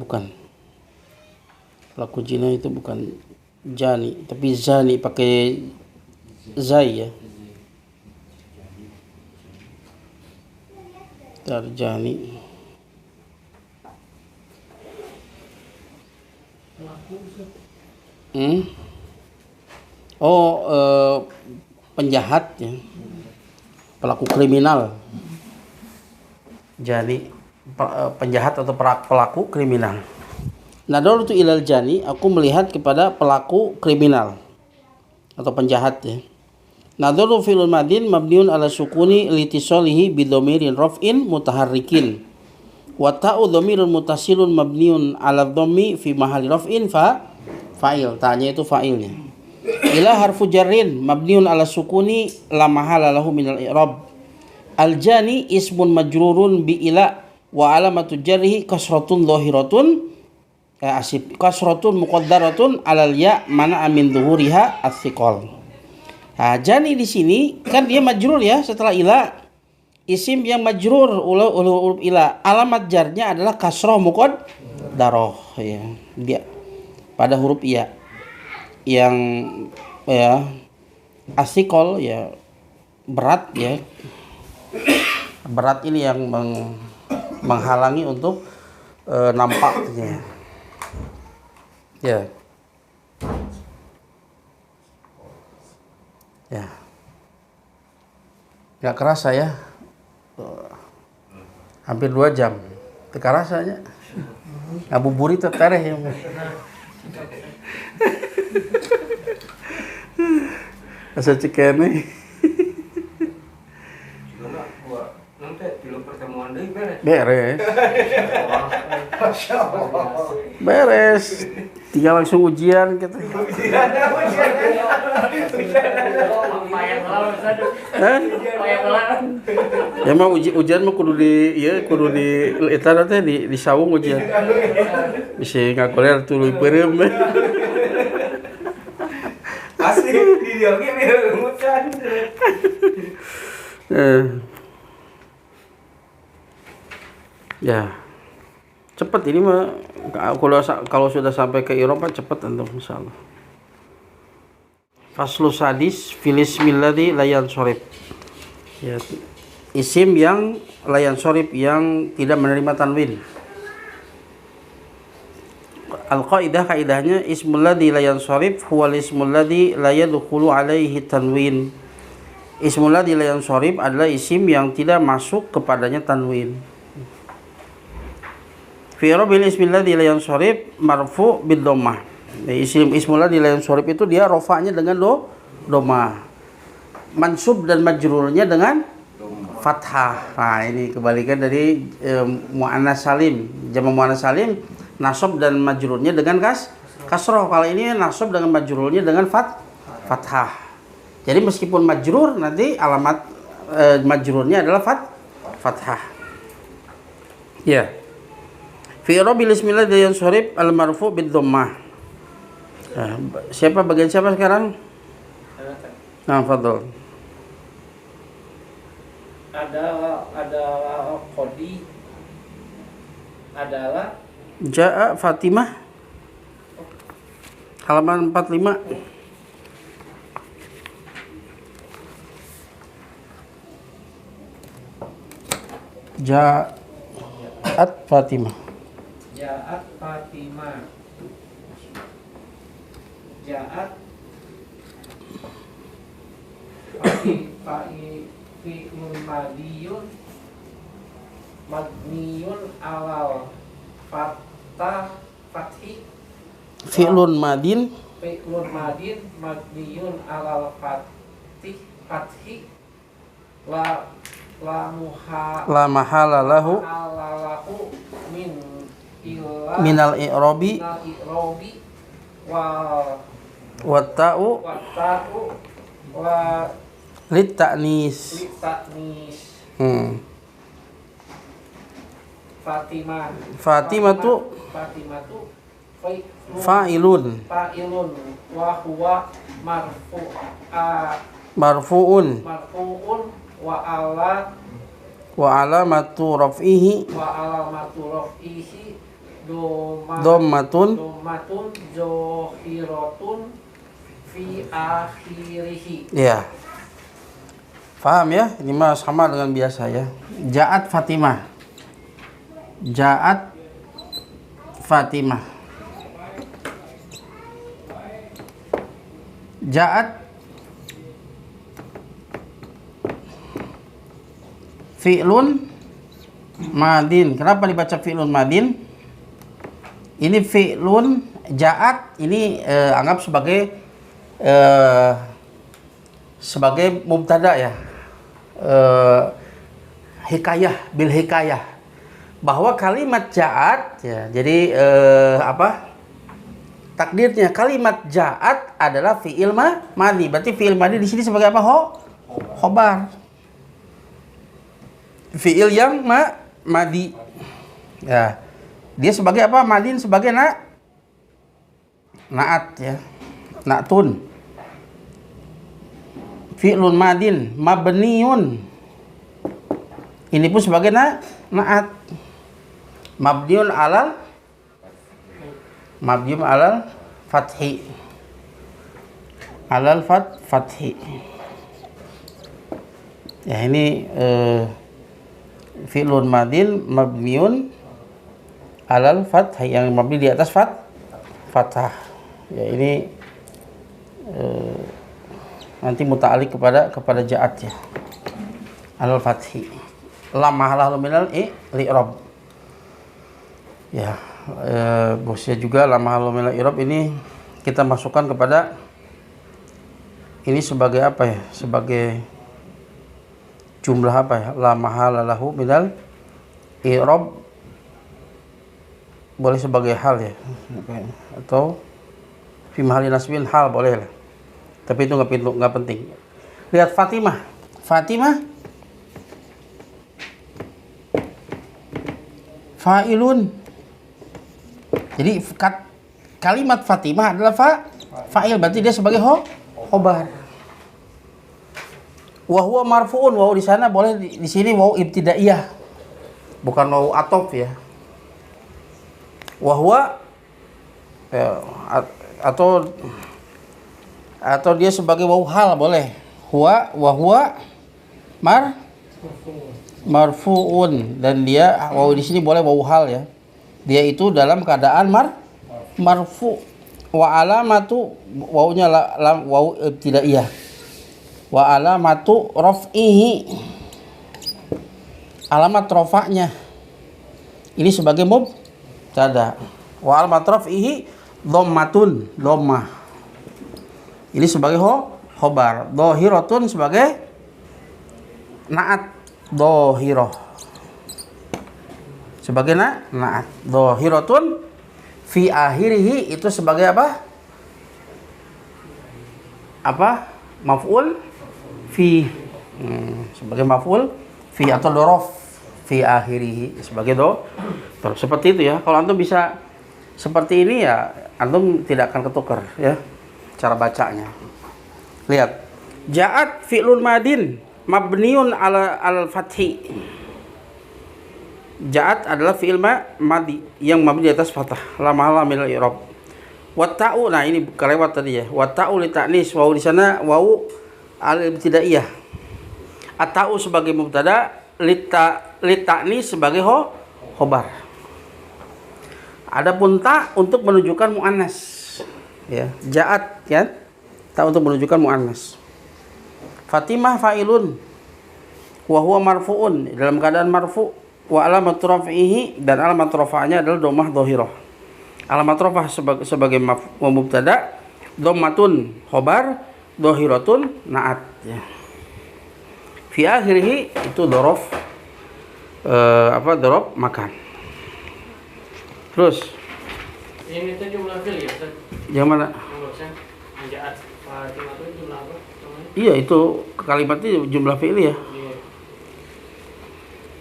Pelaku zina itu bukan jani, tapi zani pakai zai ya. Tarjani. Penjahat ya. Pelaku kriminal. Jani penjahat atau pelaku kriminal. Nadartu ilal jani, aku melihat kepada pelaku kriminal atau penjahat ya. Nadartu fi'lun madin mabniun ala sukuni litisolihi bidomirin raf'in mutaharrikin. Wa ta'u dhamirun mutasilun mabniun ala dhammi fi mahalli raf'in fa'il. Ta'nya itu fa'ilnya. Ila harfu jarrin mabniun ala sukuni la mahala lahu minal i'rab. Al-jani ismun majrurun bi ila wa alamatu jarrihi kasratun dhahiratun kasratun muqaddaratun alal ya mana amin dhuhuriha as-siqal. Nah, jani di sini kan dia majrur ya setelah ila. Isim yang majrur huruf ila, alamat jarnya adalah kasrah muqaddarah ya. Dia pada huruf iya. Yang ya as-siqal ya berat ya. Berat ini yang menghalangi untuk nampaknya. Ya. Ya. Gak kerasa ya. Hampir 2 jam. Teka rasanya. Ngabuburit tertareh ya. Asa cekene. Nanti film pertemuan deui beres. Beres. Beres. Tinggal langsung ujian gitu. Ya mah ujian mah kudu di eta teh di sawung ujian. Bisa ngakoler tuluy peureum. Asli di dia ge mucan. Ya. Cepat ini mah kalau sudah sampai ke Eropa cepat untuk insyaallah. Faslu sadis filis milladhi layan sorib. Ya, isim yang layan sorib yang tidak menerima tanwin. Al-qaidah kaidahnya ismul ladzi layan sorib huwal ismul ladzi la yadkhulu alaihi tanwin. Ismul ladzi layan sorib adalah isim yang tidak masuk kepadanya tanwin. Fi'il ismil ladzi la yansharif marfu bid dhammah. Ismul ladzi la yansharif itu dia rafa'nya dengan dhammah. Mansub dan majrurnya dengan fathah. Nah, ini kebalikan dari muannas salim. Jamak muannas salim nasab dan majrurnya dengan kasrah. Kalau ini nasab dengan majrurnya dengan fathah. Jadi meskipun majrur nanti alamat majrurnya adalah fathah. Ya. Fi rabil ismillah yang sorib al marfu bid dhammah. Siapa bagian siapa sekarang? Nah, fadhol. Adalah qadi adalah Ja'a Fatimah halaman 45. Ja'at Fatimah. Ja'at Fatimah. Ja'at fi'lun madiyun mabniyun alal fathi. Fi'lun madin mabniyun alal fathi la mahala lahu minal i'rabi wa ta'u wa lit ta'nis. Fatimatu fa'ilun wa huwa marfu'un wa alamatu raf'ihi dhammatun zahiratun fi akhirih. Ya. Paham ya? Ini mah sama dengan biasa ya. Ja'at Fatimah. Ja'at Fatimah. Ja'at fi'lun madin. Kenapa dibaca fi'lun madin? Ini fi'lun ja'at ini anggap sebagai mubtada ya. Hikayah bil hikayah. Bahwa kalimat ja'at ya, jadi takdirnya kalimat ja'at adalah fi'il madi. Berarti fi'il madi di sini sebagai apa? Khobar. Fi'il yang madi. Ya. Dia sebagai apa? Madin sebagai naat ya. Na'tun. Fi'lun madin mabniun. Ini pun sebagai naat. Mabniun alal fathi. Alal fathi. Ya ini fi'lun madin mabniun alal fathi, yang mabni di atas fathah. Ya ini nanti muta'alliq kepada ja'at ya. Alal fathi. La mahalah minal i'rab. Ya, bosnya juga la mahalah minal i'rab ini kita masukkan kepada ini sebagai apa ya? Sebagai jumlah apa ya? La mahalah lahu minal i'rab. Boleh sebagai hal ya, atau fi mahalli nasbin hal boleh lah, tapi itu nggak penting. Lihat Fatimah fa'ilun. Jadi kalimat Fatimah adalah fa'il, berarti dia sebagai khobar. Wa huwa marfu'un, waw di sana boleh di sini waw ibtidaiyah, bukan waw atof ya. Wahwa atau dia sebagai waw hal boleh. Wahwa marfuun, dan dia waw di sini boleh waw hal ya. Dia itu dalam keadaan marfu. Wa alamatu wawnya waw ibtidaiyah. Wa alamatu raf'ihi, alamat rafa'nya ini sebagai mubtada. Wa alamat raf'ihi dhammatun, dhammah. Ini sebagai khobar. Dhahiratun sebagai naat, dhahirah. Sebagai naat. Dhahiratun fi akhirihi itu sebagai apa? Maf'ul fi. Sebagai maf'ul fi atau dorof fi akhirihi sebagai terus seperti itu ya. Kalau antum bisa seperti ini ya, antum tidak akan ketukar ya cara bacanya. Lihat, ja'at fi'lun madin mabniun al fathi. Ja'at adalah fi'il madi yang mabni di atas fathah, la mahala minal i'rab. Wa ta'u, nah ini kelewat tadi ya. Wa ta'u li ta'nis, waw di sana waw al ibtidaiyah. At-ta'u sebagai mubtada, li ta'nis sebagai khobar. Adapun ta untuk menunjukkan muannas. Ya, ja'at kan? Ta untuk menunjukkan muannas. Fatimah fa'ilun wa huwa marfu'un, dalam keadaan marfu'. Wa alamat raf'ihi, dan alamat rafa'nya adalah dhammah dhahirah. Alamat rafah sebagai mubtada, dhammatun khobar, dhahiratun naat ya. Fi akhirih itu dhorof dhorof makan. Terus ini itu jumlah fi'il ya, Ustaz? Yang mana? Ja'at Fatimah itu jumlah apa? Iya, itu kalimat itu jumlah fi'il ya. Iya.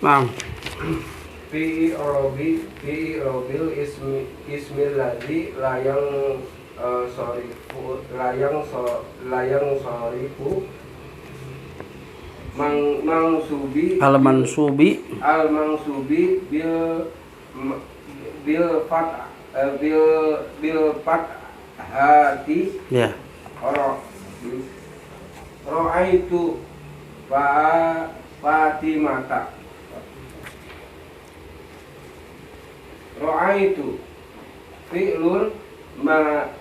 Nah, fi robil ismil ladzi layang sorifu mangsubi al mansubi bil fathati ya. ro'aitu Fatimata. Ra'aitu fi'lun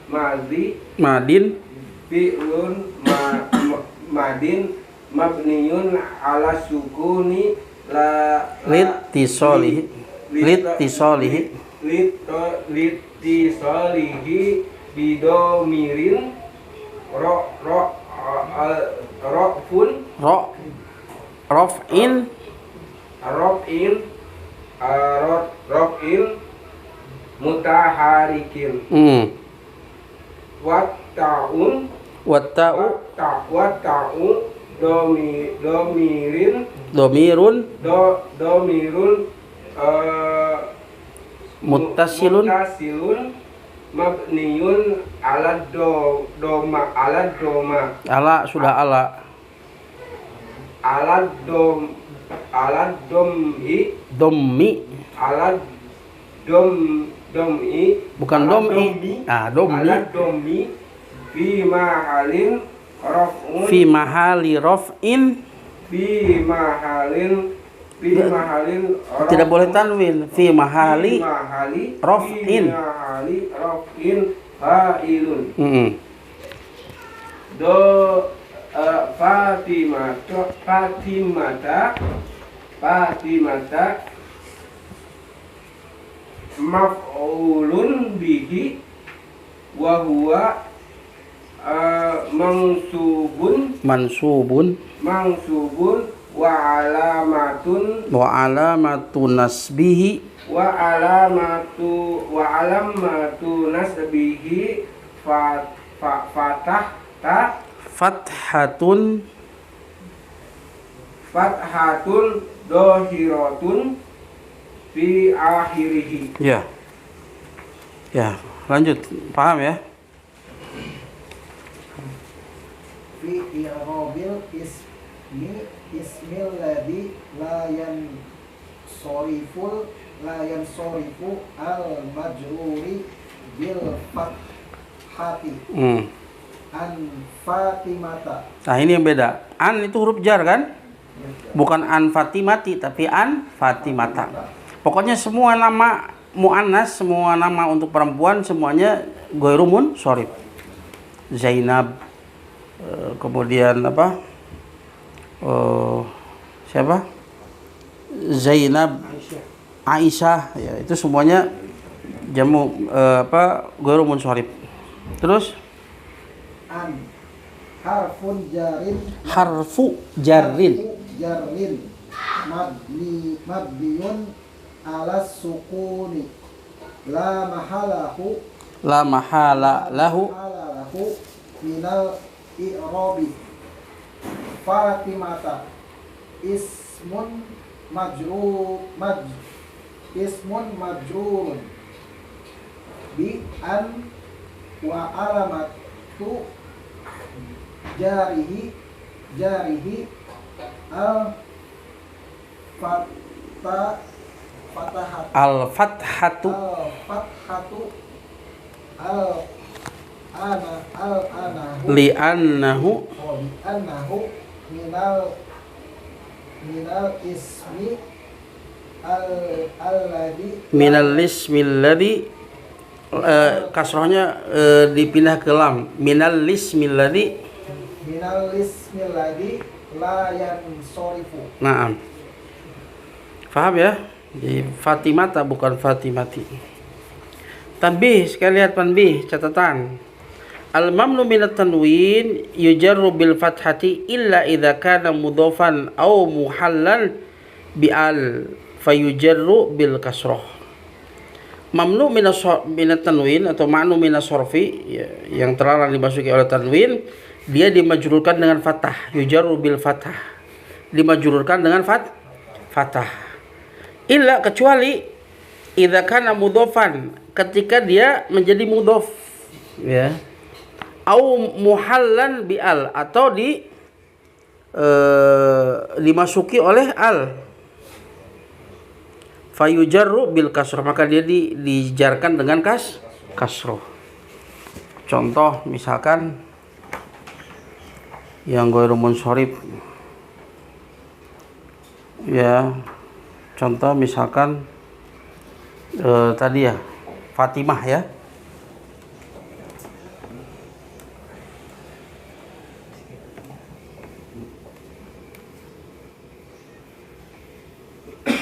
madin fi'lun madin mabniyun ala sukuni litisolihi bidomirin rof'in mutaharikin watta'u domirun muttasilun mabniyun ala doma ala sudah ala dommi bukan dommi ala dommi fi mahali rof'in tidak boleh tanwin fi mahali rof'in fa'ilun Fatimata maf'ulun bihi wa huwa mansubun wa alamatu nasbihi fathatun dohiratun fi akhirih. Ya, lanjut, paham ya? Fi i'rabil ismil ladzi la yansorifu al majruri bil fathati an Fatimata. Nah, ini yang beda. An itu huruf jar kan? Bukan an Fatimati tapi an Fatimata. Pokoknya semua nama muannas, semua nama untuk perempuan semuanya ghairu munsharif. Zainab, kemudian apa? Siapa? Zainab, Aisyah, ya itu semuanya jamu ghairu munsharif. Terus An harfu jarrin mabniyun ala sukuni la mahala lahu minal i'rabi. Fatimata ismun majrurun bi an wa alamatu jarihi al-fathatu li'annahu minal ismi alladhi kasrohnya dipindah ke lam minal ismi alladhi la yansorifu. Naam. Paham ya? Jadi Fatimata bukan Fatimati. Tanbih, sekali lihat tanbih, catatan. Al-mamnu minat tanwin yujarru bil fathati illa idza kana mudhafan aw muhallan bi al fayujarru bil kasrah. Mamnu minat tanwin atau ma'nu minas sorfi yang terlarang dimasuki oleh tanwin, dia dimajrurkan dengan fathah, yujarru bil fathah, dimajrurkan dengan fathah. Illa kecuali idza kana mudhafan, ketika dia menjadi mudhaf, ya. Au muhallan bi al, atau dimasuki oleh al. Fayujarru bil kasrah, maka dia dijarkan dengan kasroh. Contoh misalkan yang ghairu munsharif Ya, contoh misalkan tadi ya Fatimah ya.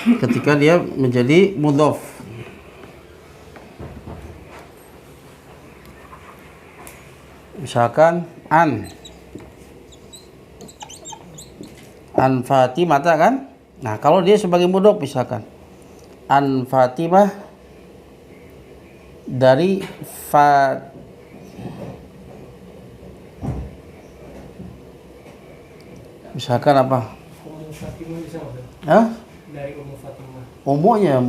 Ketika dia menjadi mudhof. Misalkan an Fatimah kan? Nah, kalau dia sebagai mudhof misalkan an Fatimah dari misalkan apa? Ummu Fatimah bisa nggak? Hah? Dari Ummu Fatimah. Umumnya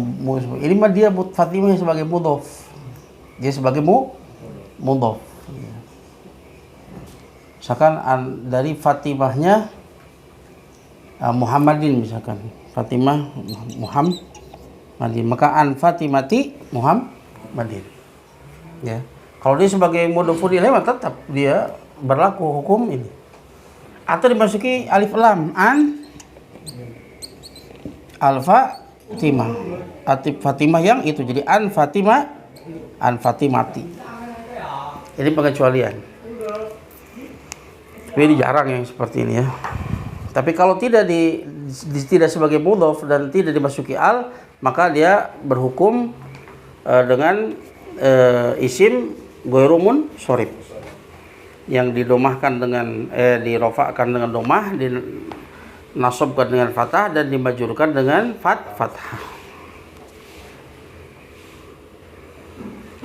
ini mah dia Fatimah sebagai mudhof. Dia sebagai mudhof. Misalkan dari Fatimahnya Muhammadin misalkan. Fatimah Muhammadin. Maka an Fatimati Muhammadin. Ya. Kalau dia sebagai mudhofun ilaih tetap dia berlaku hukum ini. Atau dimasuki alif lam an Al-Fatimah. Atif Fatimah yang itu jadi an Fatimati. Ini pengecualian. Tapi ini jarang yang seperti ini ya. Tapi kalau tidak tidak sebagai mudhof dan tidak dimasuki al, maka dia berhukum dengan isim ghairu munsharif yang didomahkan dengan dirofakkan dengan domah, dinasabkan dengan fathah dan dimajurkan dengan fathah.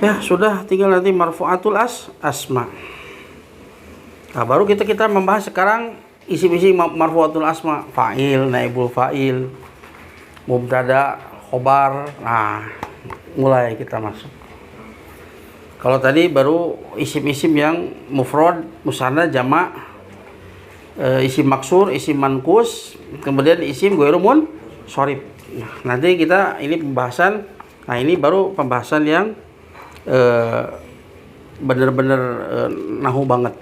Ya, sudah tinggal nanti marfu'atul asma. Nah, baru kita membahas sekarang isim-isim marfu'atul asma, fa'il, naibul fa'il, mubtada, khobar. Nah, mulai kita masuk. Kalau tadi baru isim-isim yang mufrad, musanna, jamak, isim maksur, isim manqus, kemudian isim ghairu munsharif. Nah, nanti kita ini pembahasan. Nah, ini baru pembahasan yang benar-benar nahu banget.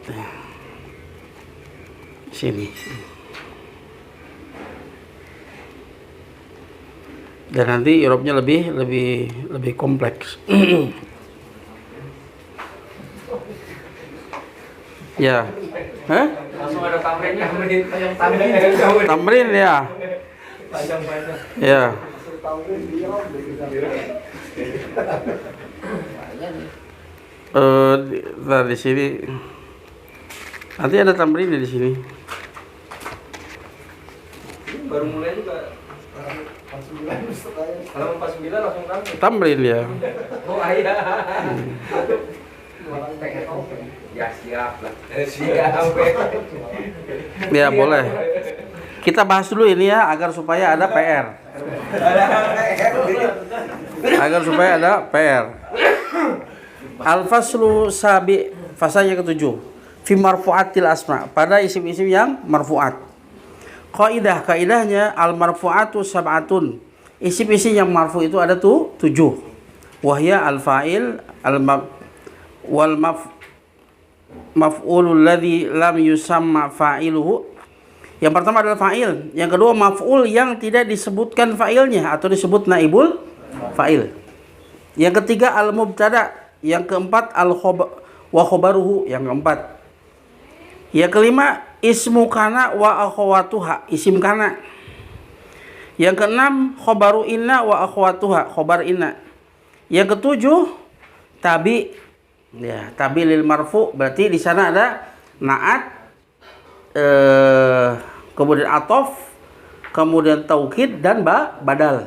Sini. Dan nanti i'rabnya lebih kompleks. Ya. Hah? Langsung ada tamrinnya. Tamrin ya. Panjang-panjang. Ya. Di sini nanti ada tamrin di sini. Baru mulai juga. Halaman 49 langsung Tamrin ya. Oh iya. Ya siap lah. Siap. Ya boleh. Kita bahas dulu ini ya agar supaya ada PR. Agar supaya ada PR. Al-faslu sabi, fasalnya ketujuh. Fi marfu'atil asma, pada isim-isim yang marfu'at. Kaidahnya al-marfu'atu sab'atun. Isim-isim yang marfu itu ada tuh 7. Wahya al-fa'il wal maf'ulul ladzi lam yusamma fa'iluhu. Yang pertama adalah fa'il, yang kedua maf'ul yang tidak disebutkan fa'ilnya atau disebut naibul fa'il. Yang ketiga al-mubtada, yang keempat wa khobaruhu, yang keempat. Yang kelima ismu kana wa akhwatuha, isim kana. Yang keenam khobaru inna wa akhwatuha, khobar inna. Yang ketujuh tabi, ya tabi lil marfu, berarti di sana ada naat, kemudian atof, kemudian taukid dan badal.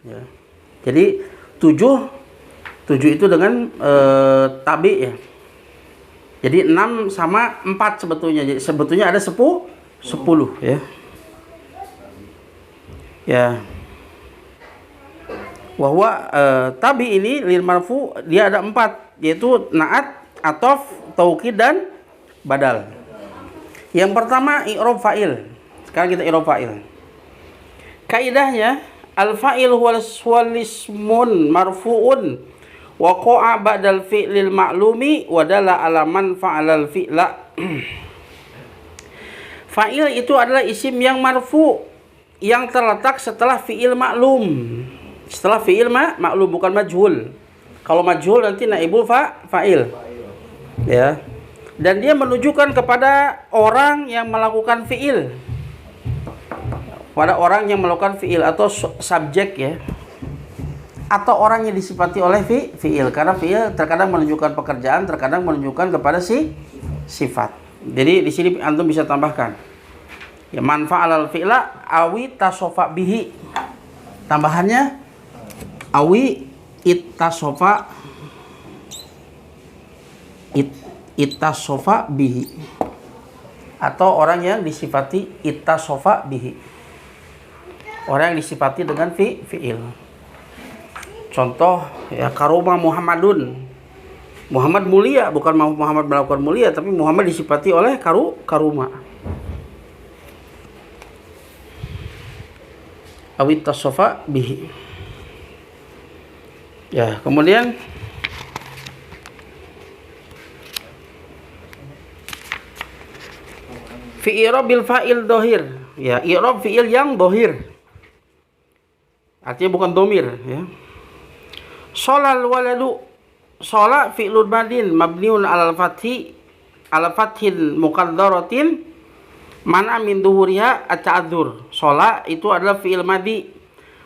Ya. Jadi 7 itu dengan tabi ya. Jadi 6 sama 4 sebetulnya. Jadi sebetulnya ada 10 ya. Ya. Wahwa tabi ini lil marfu dia ada 4, yaitu naat, atof, taukid dan badal. Yang pertama i'rab fa'il. Sekarang kita i'rab fa'il. Kaidahnya al-fa'il huwal ismun marfu'un waqa'a ba'dal fi'lil ma'lumi wa dalla 'ala man fa'alal fi'la. Fa'il itu adalah isim yang marfu yang terletak setelah fi'il maklum. Setelah fi'il maklum, bukan majhul. Kalau majhul nanti naibul fa'il. Ya. Dan dia menunjukkan kepada orang yang melakukan fi'il. Pada orang yang melakukan fi'il atau subjek ya. Atau orang yang disifati oleh fi'il. Karena fi'il terkadang menunjukkan pekerjaan, terkadang menunjukkan kepada sifat. Jadi di sini antum bisa tambahkan. Ya, man fa'alal fi'la awi tasofa bihi. Tambahannya awi ittasofa ittasofa bihi, atau orang yang disifati ittasofa bihi, orang yang disifati dengan fi'il. Contoh ya, karoma Muhammadun, Muhammad mulia, bukan Muhammad melakukan mulia, tapi Muhammad disifati oleh karuma. Awit tasofa bihi. Ya, kemudian fi i'rabil fa'il dohir. Ya, i'rab fi'il yang dohir. Artinya bukan domir ya. Sholal waladu. Shola fi'lun madin mabniun alal fathin muqaddaratin mana min duhuriha at-ta'adzur. Shola itu adalah fi'il madi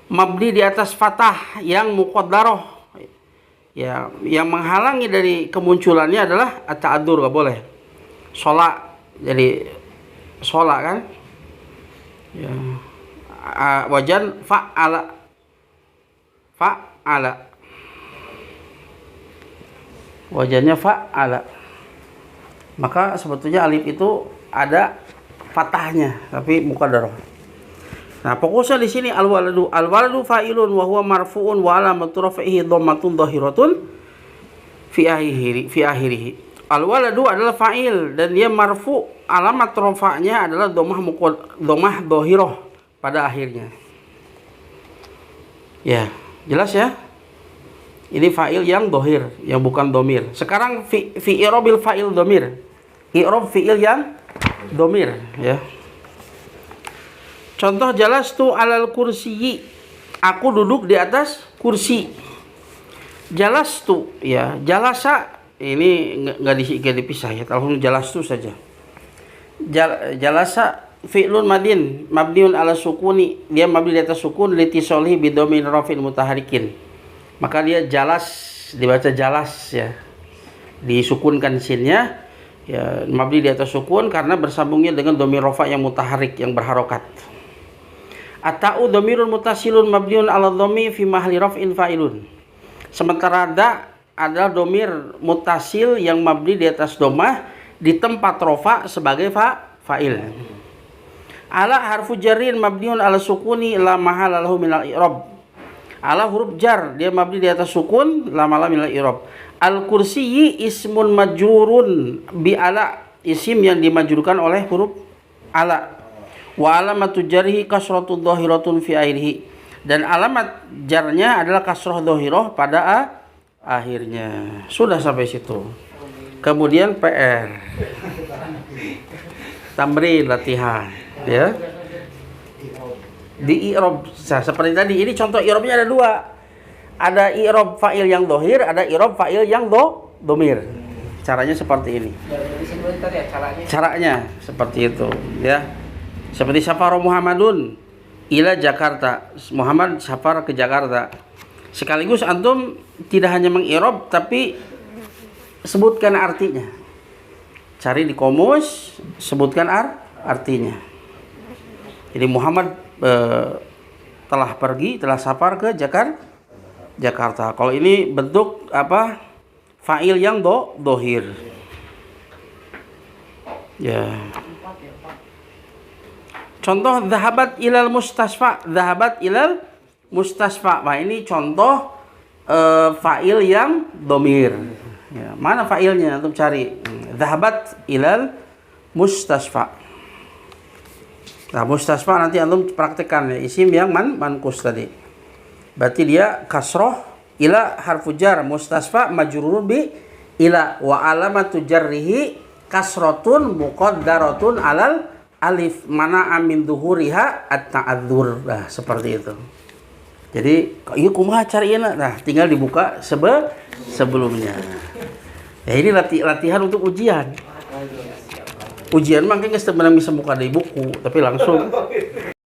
mabni di atas fathah yang muqaddarah. Ya, yang menghalangi dari kemunculannya adalah at-ta'adzur, enggak boleh. Shola jadi shola kan ya. Wajan fa'ala wajannya fa'ala, maka sebetulnya alif itu ada fathahnya tapi muqaddarah. Nah, fokusnya di sini al-waladu fa'ilun wa huwa marfu'un wa alamatu raf'ihi dhammatun dhahiratun fi akhirih. Al-waladu adalah fa'il dan dia marfu', alamat rafa'nya adalah dhammah dhahirah pada akhirnya. Ya, jelas ya? Ini fa'il yang dohir, yang bukan domir. Sekarang fi i'rabil fa'il domir. I'rab fi'il yang domir ya. Contoh jalastu alal kursiyyi. Aku duduk di atas kursi. Jalastu ya, jalasa ini enggak dipisah ya. Kalau jalastu saja. Jalasa fi'lun madin mabniun ala sukuni. Dia mabni di atas sukun litisolihi bidomin rafin mutaharikin. Maka dia jalas, dibaca jalas ya, disukunkan sinnya ya, mabni di atas sukun karena bersambungnya dengan dhamir rafa yang mutaharik, yang berharokat. Ata'u dhamirun mutasilun mabniun ala dhammi fi mahli raf'in fa'ilun. Sementara da adalah dhamir mutasil yang mabni di atas dhammah di tempat rafa sebagai fa'il. Ala harfu jarrin mabniun ala sukuni la mahala lahu minal i'rab. Ala huruf jar, dia mabni di atas sukun, lama-lama minal i'rab. Al-kursiyyi ismun majrurun bi ala, isim yang dimajrurkan oleh huruf ala. Wa alamatu jarhi kasratu dhahiratun fi akhirih. Dan alamat jarnya adalah kasrah dhahirah pada akhirnya. Sudah sampai situ. Kemudian PR. Tamrin latihan, ya. Di i'rab seperti tadi, ini contoh i'rabnya ada dua. Ada i'rab fa'il yang dohir, ada i'rab fa'il yang domir. Caranya seperti ini. Caranya seperti itu ya. Seperti safar Muhammadun ila Jakarta. Muhammad safar ke Jakarta. Sekaligus antum tidak hanya meng'irab tapi sebutkan artinya. Cari di komus, sebutkan artinya. Jadi Muhammad telah safar ke Jakarta. Kalau ini bentuk apa? Fa'il yang dohir. Ya. Contoh dhahabat ilal mustasfa. Dhahabat ilal mustasfa. Nah, ini contoh fa'il yang domir. Ya, mana fa'ilnya? Antum cari. Dhahabat ilal mustasfa. Nah, mustasfa nanti antum praktekkan ya, isim yang manqus tadi. Berarti dia kasroh ila harfu jar, mustasfa majrurun bi ila wa alamatu jarrihi kasratun muqaddaratun alal alif mana amin duhuriha at-ta'adzur. Nah, seperti itu. Jadi, ieu kumaha carieuna? Nah, tinggal dibuka sebelumnya. Ya ini latihan untuk ujian. Ujian mah geus teu bisa buka di buku, tapi langsung